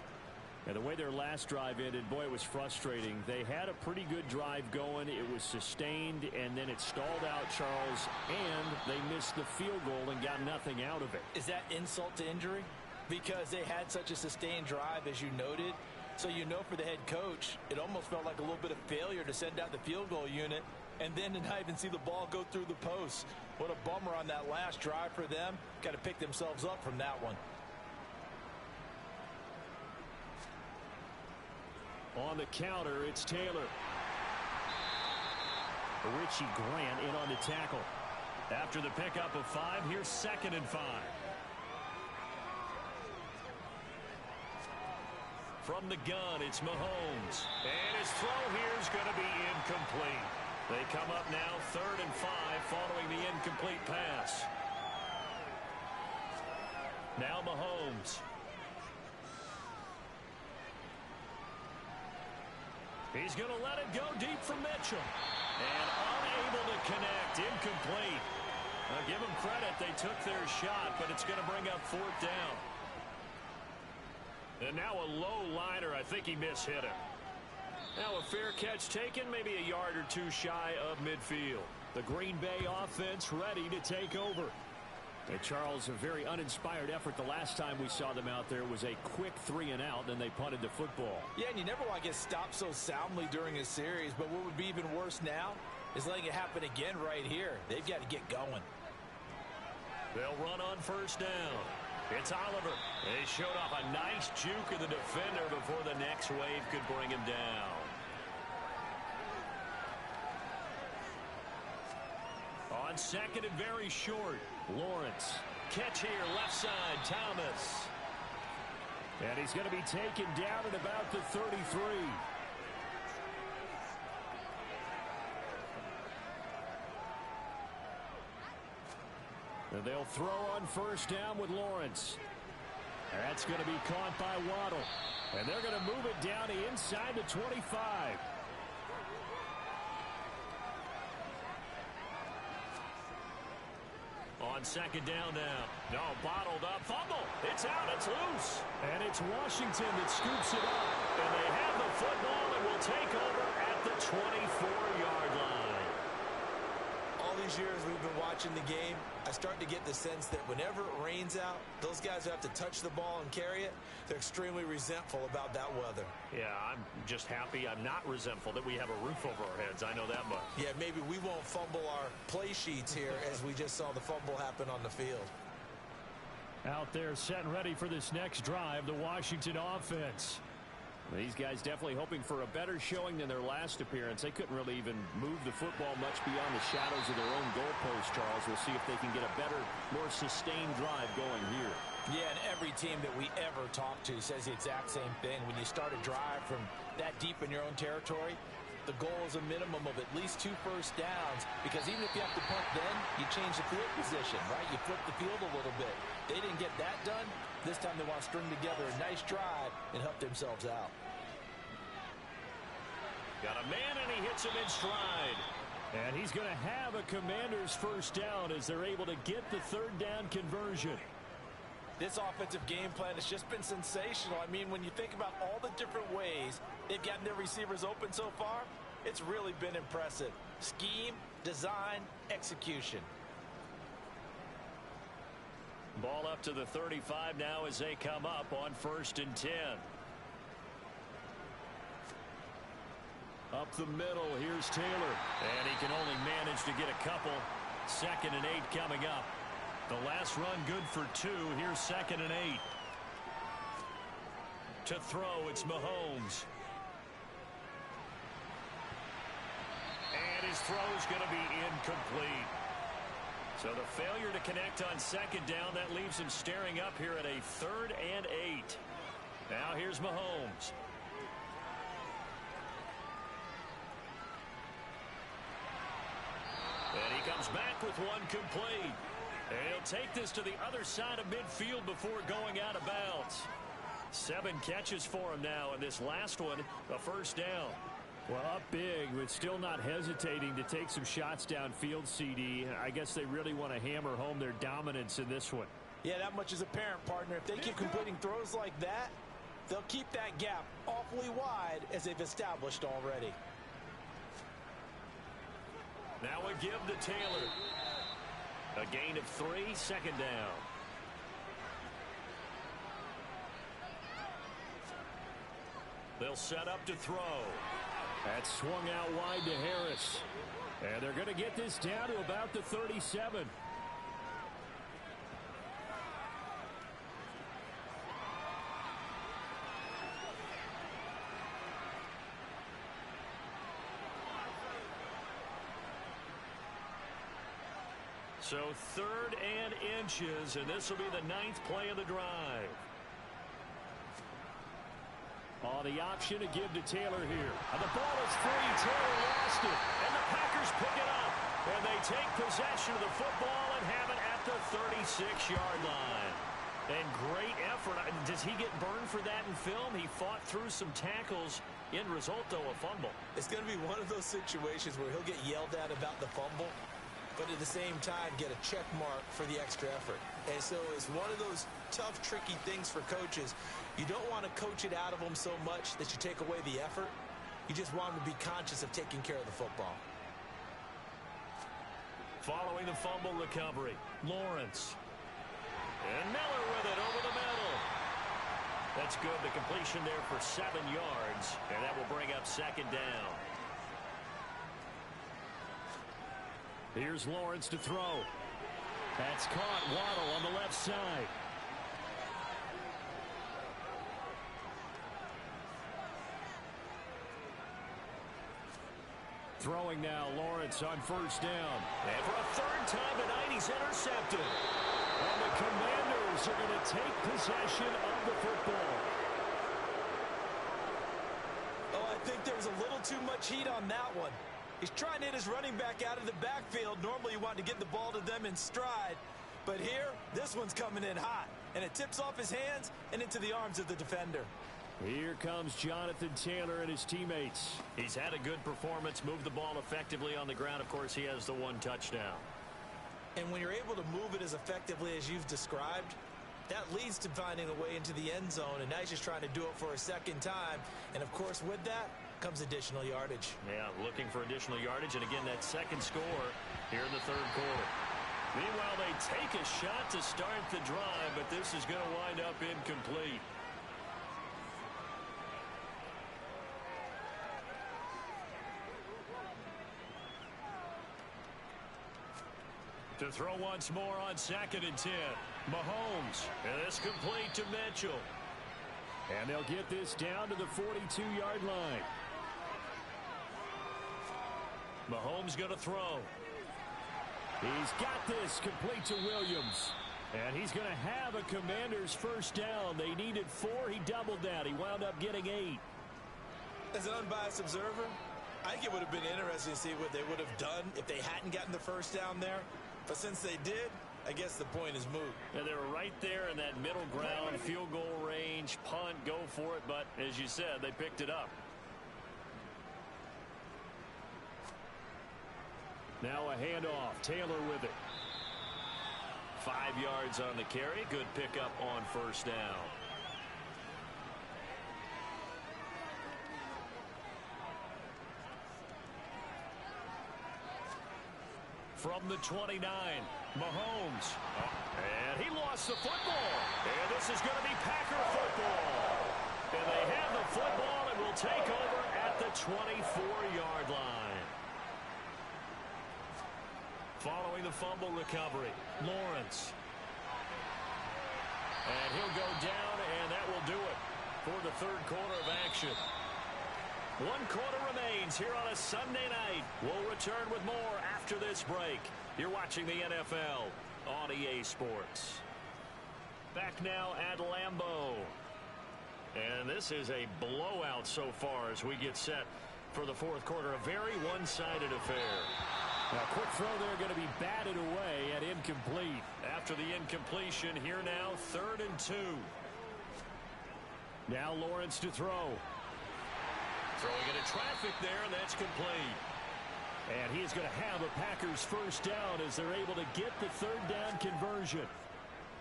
And the way their last drive ended, boy, it was frustrating. They had a pretty good drive going. It was sustained, and then it stalled out, Charles, and they missed the field goal and got nothing out of it. Is that insult to injury? Because they had such a sustained drive, as you noted. So you know for the head coach, it almost felt like a little bit of failure to send out the field goal unit and then to not even see the ball go through the post. What a bummer on that last drive for them. Got to pick themselves up from that one. On the counter, it's Taylor. Richie Grant in on the tackle. After the pickup of 5, here's 2nd and 5. From the gun, it's Mahomes. And his throw here is going to be incomplete. They come up now 3rd and 5 following the incomplete pass. Now Mahomes. He's going to let it go deep from Mitchell. And unable to connect. Incomplete. Now give them credit. They took their shot, but it's going to bring up 4th down. And now a low liner. I think he mishit him. Now a fair catch taken, maybe a yard or 2 shy of midfield. The Green Bay offense ready to take over. And Charles, a very uninspired effort the last time we saw them out there was a quick 3 and out, then they punted the football. Yeah, and you never want to get stopped so soundly during a series, but what would be even worse now is letting it happen again right here. They've got to get going. They'll run on 1st down. It's Oliver. They showed off a nice juke of the defender before the next wave could bring him down. On 2nd and very short, Lawrence. Catch here, left side, Thomas. And he's going to be taken down at about the 33. And they'll throw on first down with Lawrence. That's going to be caught by Waddle. And they're going to move it down to inside the 25. On second down now. No, bottled up. Fumble. It's out. It's loose. And it's Washington that scoops it up. And they have the football and will take over at the 24-yard line. All these years we've been watching the game, I start to get the sense that whenever it rains out, those guys who have to touch the ball and carry it, they're extremely resentful about that weather. Yeah, I'm just happy I'm not resentful that we have a roof over our heads. I know that much. Yeah, maybe we won't fumble our play sheets here as we just saw the fumble happen on the field. Out there set and ready for this next drive, the Washington offense. These guys definitely hoping for a better showing than their last appearance. They couldn't really even move the football much beyond the shadows of their own goalpost, Charles. We'll see if they can get a better, more sustained drive going here. Yeah, and every team that we ever talk to says the exact same thing. When you start a drive from that deep in your own territory, the goal is a minimum of at least 2 first downs, because even if you have to punt then, you change the field position, right? You flip the field a little bit. They didn't get that done. This time they want to string together a nice drive and help themselves out. Got a man, and he hits him in stride. And he's going to have a Commander's first down as they're able to get the third down conversion. This offensive game plan has just been sensational. I mean, when you think about all the different ways they've gotten their receivers open so far, it's really been impressive. Scheme, design, execution. Ball up to the 35 now as they come up on 1st and 10. Up the middle, here's Taylor. And he can only manage to get a couple. 2nd and 8 coming up. The last run good for 2. Here's 2nd and 8. To throw, it's Mahomes. And his throw's going to be incomplete. So the failure to connect on 2nd down, that leaves him staring up here at a 3rd and 8. Now here's Mahomes. And he comes back with one complete. And he'll take this to the other side of midfield before going out of bounds. 7 catches for him now, and this last one, a first down. Well, up big, but still not hesitating to take some shots downfield, CD. I guess they really want to hammer home their dominance in this one. Yeah, that much is apparent, partner. If they keep completing throws like that, they'll keep that gap awfully wide as they've established already. Now a give to Taylor. A gain of 3, 2nd down. They'll set up to throw. That's swung out wide to Harris. And they're going to get this down to about the 37. So 3rd and inches, and this will be the 9th play of the drive. Oh, the option to give to Taylor here. And the ball is free. Taylor lost it. And the Packers pick it up. And they take possession of the football and have it at the 36-yard line. And great effort. Does he get burned for that in film? He fought through some tackles. End result, though, a fumble. It's going to be one of those situations where he'll get yelled at about the fumble, but at the same time get a check mark for the extra effort. And so it's one of those tough, tricky things for coaches. You don't want to coach it out of them so much that you take away the effort. You just want them to be conscious of taking care of the football. Following the fumble recovery, Lawrence. And Miller with it over the middle. That's good. The completion there for 7 yards. And that will bring up 2nd down. Here's Lawrence to throw. That's caught. Waddle on the left side. Throwing now, Lawrence on 1st down. And for a 3rd time tonight, he's intercepted. And the Commanders Bears are going to take possession of the football. Oh, I think there was a little too much heat on that one. He's trying to hit his running back out of the backfield. Normally you want to get the ball to them in stride. But here, this one's coming in hot. And it tips off his hands and into the arms of the defender. Here comes Jonathan Taylor and his teammates. He's had a good performance, moved the ball effectively on the ground. Of course, he has the one touchdown. And when you're able to move it as effectively as you've described, that leads to finding a way into the end zone. And now he's just trying to do it for a second time. And, of course, with that comes additional yardage. Yeah, looking for additional yardage. And, again, that second score here in the third quarter. Meanwhile, they take a shot to start the drive, but this is going to wind up incomplete. To throw once more on 2nd and 10. Mahomes, and it's complete to Mitchell. And they'll get this down to the 42-yard line. Mahomes going to throw. He's got this complete to Williams. And he's going to have a Commanders first down. They needed 4. He doubled that. He wound up getting 8. As an unbiased observer, I think it would have been interesting to see what they would have done if they hadn't gotten the first down there. But since they did, I guess the point is moot. And they were right there in that middle ground, field goal range, punt, go for it. But as you said, they picked it up. Now a handoff. Taylor with it. 5 yards on the carry. Good pickup on first down. From the 29, Mahomes. And he lost the football. And this is going to be Packer football. And they have the football and will take over at the 24-yard line. Following the fumble recovery, Lawrence. And he'll go down, and that will do it for the third quarter of action. 1 quarter remains here on a Sunday night. We'll return with more after this break. You're watching the NFL on EA Sports. Back now at Lambeau. And this is a blowout so far as we get set for the fourth quarter. A very one-sided affair. Now, quick throw there going to be batted away and incomplete. After the incompletion, here now, 3rd and 2. Now Lawrence to throw. Throwing into traffic there, and that's complete. And he's going to have a Packers first down as they're able to get the 3rd down conversion.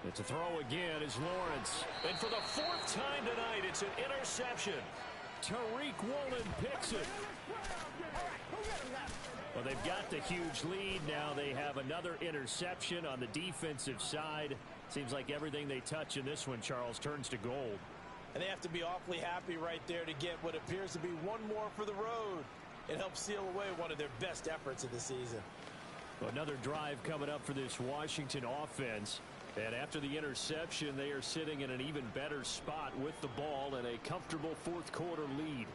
It's a throw again is Lawrence. And for the 4th time tonight, it's an interception. Tariq Woolen picks it. Well, they've got the huge lead. Now they have another interception on the defensive side. Seems like everything they touch in this one, Charles, turns to gold. And they have to be awfully happy right there to get what appears to be one more for the road. It helps seal away one of their best efforts of the season. Well, another drive coming up for this Washington offense. And after the interception, they are sitting in an even better spot with the ball and a comfortable fourth quarter lead.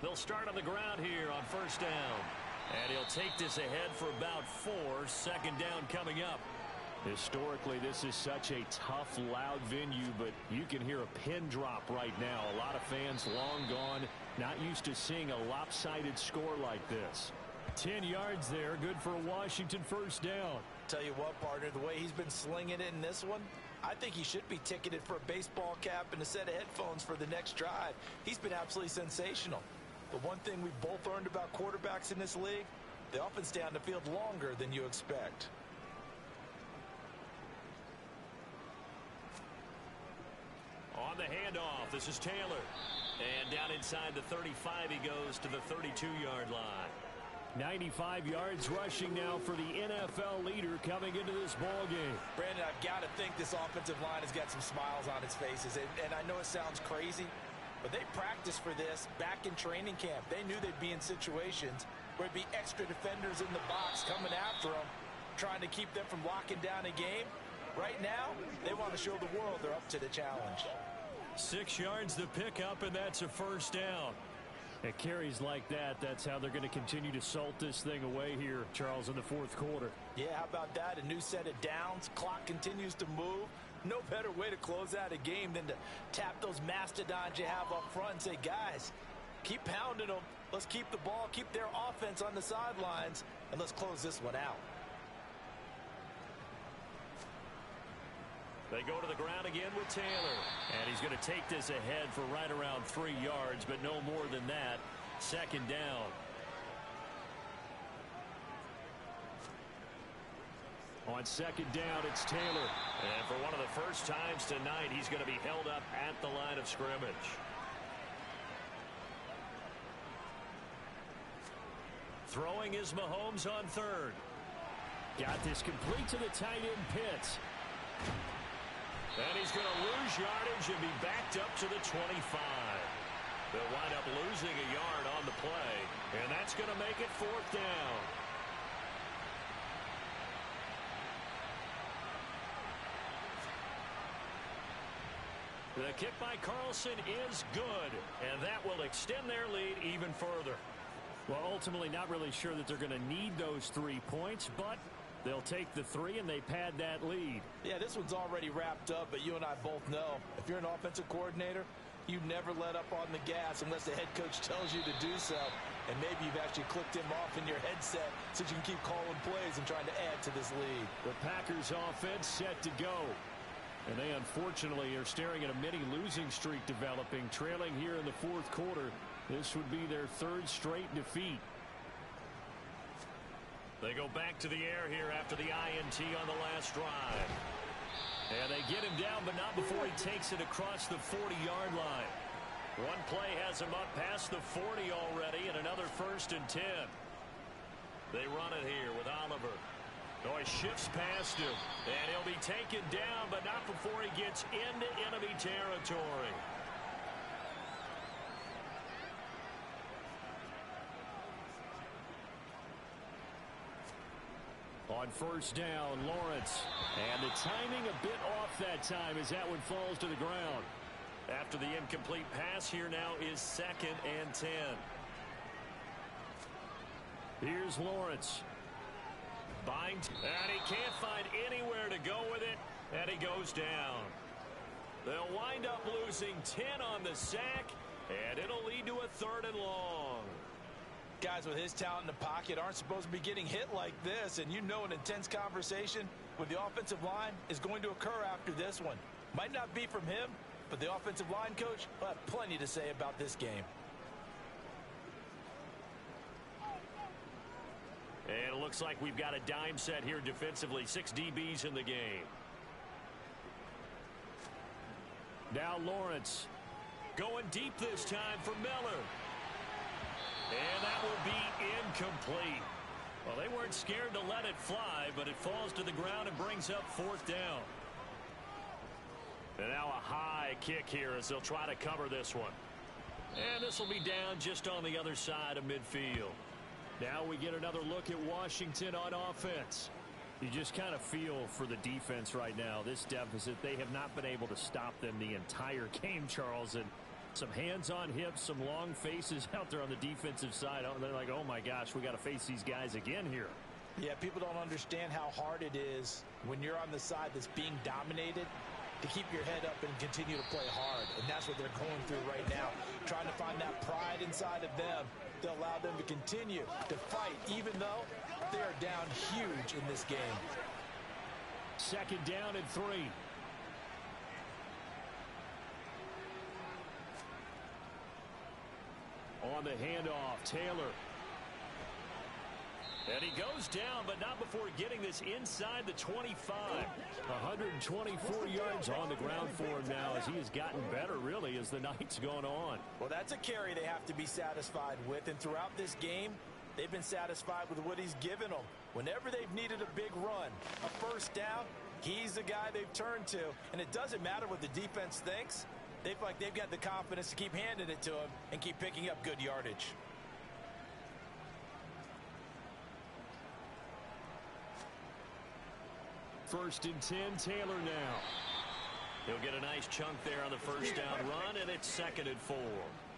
They'll start on the ground here on first down. And he'll take this ahead for about 4. 2nd down coming up. Historically, this is such a tough, loud venue, but you can hear a pin drop right now. A lot of fans long gone, not used to seeing a lopsided score like this. 10 yards there, good for a Washington first down. Tell you what, partner, the way he's been slinging it in this one, I think he should be ticketed for a baseball cap and a set of headphones for the next drive. He's been absolutely sensational. But one thing we've both learned about quarterbacks in this league, they often stay on the field longer than you expect. On the handoff, this is Taylor. And down inside the 35, he goes to the 32-yard line. 95 yards rushing now for the NFL leader coming into this ball game. Brandon, I've got to think this offensive line has got some smiles on its faces. And I know it sounds crazy, but they practiced for this back in training camp. They knew they'd be in situations where it'd be extra defenders in the box coming after them, trying to keep them from locking down a game. Right now, they want to show the world they're up to the challenge. 6 yards to pick up, and that's a first down. At carries like that, that's how they're going to continue to salt this thing away here, Charles, in the fourth quarter. Yeah, how about that? A new set of downs. Clock continues to move. No better way to close out a game than to tap those mastodons you have up front and say, guys, keep pounding them. Let's keep the ball, keep their offense on the sidelines, and let's close this one out. They go to the ground again with Taylor. And he's going to take this ahead for right around 3 yards, but no more than that. Second down. On second down, it's Taylor. And for one of the first times tonight, he's going to be held up at the line of scrimmage. Throwing is Mahomes on third. Got this complete to the tight end Pitts. And he's going to lose yardage and be backed up to the 25. They'll wind up losing a yard on the play, and that's going to make it fourth down. The kick by Carlson is good, and that will extend their lead even further. Well, ultimately not really sure that they're going to need those 3 points, but they'll take the 3 and they pad that lead. Yeah, this one's already wrapped up, but you and I both know if you're an offensive coordinator, you never let up on the gas unless the head coach tells you to do so. And maybe you've actually clicked him off in your headset so you can keep calling plays and trying to add to this lead. The Packers offense set to go. And they unfortunately are staring at a mini losing streak developing, trailing here in the fourth quarter. This would be their 3rd straight defeat. They go back to the air here after the INT on the last drive. And they get him down, but not before he takes it across the 40-yard line. One play has him up past the 40 already, and another 1st and 10. They run it here with Oliver. Oh, he shifts past him, and he'll be taken down, but not before he gets into enemy territory. On first down, Lawrence. And the timing a bit off that time as that one falls to the ground. After the incomplete pass, here now is 2nd and 10. Here's Lawrence. Binds, and he can't find anywhere to go with it, and he goes down. They'll wind up losing 10 on the sack, and it'll lead to a 3rd and long. Guys with his talent in the pocket aren't supposed to be getting hit like this, and you know an intense conversation with the offensive line is going to occur after this one. Might not be from him, but the offensive line coach will have plenty to say about this game. And it looks like we've got a dime set here defensively. 6 DBs in the game. Now Lawrence going deep this time for Miller. And that will be incomplete. Well, they weren't scared to let it fly, but it falls to the ground and brings up 4th down. And now a high kick here as they'll try to cover this one. And this will be down just on the other side of midfield. Now we get another look at Washington on offense. You just kind of feel for the defense right now. This deficit, they have not been able to stop them the entire game, Charles. And some hands on hips, some long faces out there on the defensive side. They're like, oh my gosh, we got to face these guys again here. Yeah, people don't understand how hard it is when you're on the side that's being dominated to keep your head up and continue to play hard. And that's what they're going through right now, trying to find that pride inside of them to allow them to continue to fight, even though they are down huge in this game. 2nd down and 3. On the handoff, Taylor. And he goes down, but not before getting this inside the 25. 124 yards on the ground for him now as he has gotten better, really, as the night's gone on. Well, that's a carry they have to be satisfied with. And throughout this game, they've been satisfied with what he's given them. Whenever they've needed a big run, a 1st down, he's the guy they've turned to. And it doesn't matter what the defense thinks. They feel like they've got the confidence to keep handing it to him and keep picking up good yardage. First and 10, Taylor now. He'll get a nice chunk there on the first down run, and it's 2nd and 4.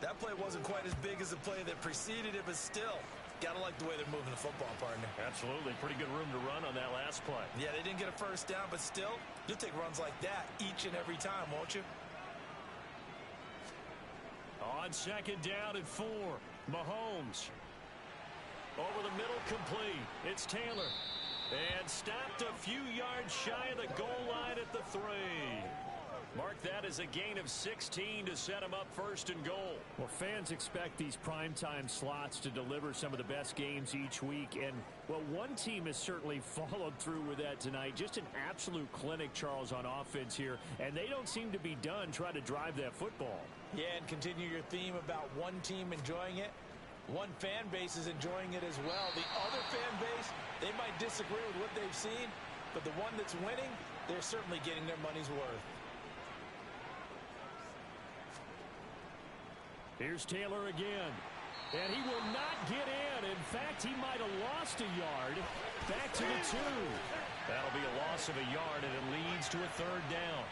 That play wasn't quite as big as the play that preceded it, but still, got to like the way they're moving the football, partner. Absolutely. Pretty good room to run on that last play. Yeah, they didn't get a first down, but still, you'll take runs like that each and every time, won't you? On 2nd down and 4, Mahomes. Over the middle, complete. It's Taylor. And stopped a few yards shy of the goal line at the 3. Mark that as a gain of 16 to set him up 1st and goal. Well, fans expect these primetime slots to deliver some of the best games each week. And, well, one team has certainly followed through with that tonight. Just an absolute clinic, Charles, on offense here. And they don't seem to be done trying to drive that football. Yeah, and continue your theme about one team enjoying it. One fan base is enjoying it as well. The other fan base, they might disagree with what they've seen, but the one that's winning, they're certainly getting their money's worth. Here's Taylor again. And he will not get in. In fact, he might have lost a yard. Back to the 2. That'll be a loss of a yard, and it leads to a 3rd down.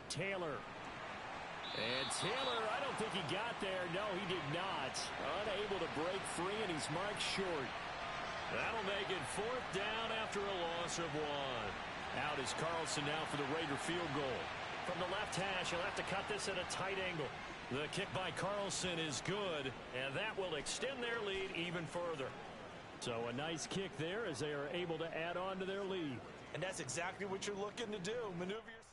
Taylor. And Taylor, I don't think he got there. No, he did not. Unable to break free, and he's marked short. That'll make it 4th down after a loss of 1. Out is Carlson now for the Raider field goal. From the left hash, he'll have to cut this at a tight angle. The kick by Carlson is good, and that will extend their lead even further. So a nice kick there as they are able to add on to their lead. And that's exactly what you're looking to do. Maneuver yourself.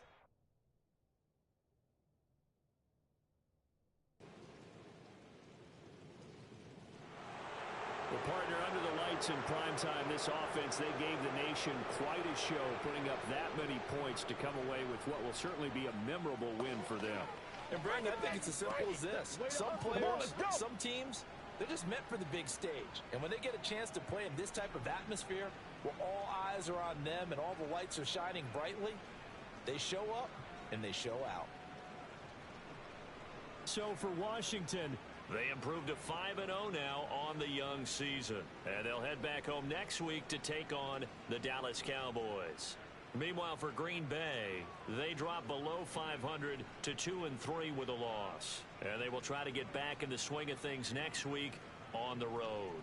Well, partner, under the lights in primetime, this offense, they gave the nation quite a show, putting up that many points to come away with what will certainly be a memorable win for them. And, Brandon, I think it's as simple as this. Some players, some teams, they're just meant for the big stage. And when they get a chance to play in this type of atmosphere, where all eyes are on them and all the lights are shining brightly, they show up and they show out. So for Washington, they improved to 5-0 now on the young season. And they'll head back home next week to take on the Dallas Cowboys. Meanwhile, for Green Bay, they drop below 500 to 2-3 with a loss. And they will try to get back in the swing of things next week on the road.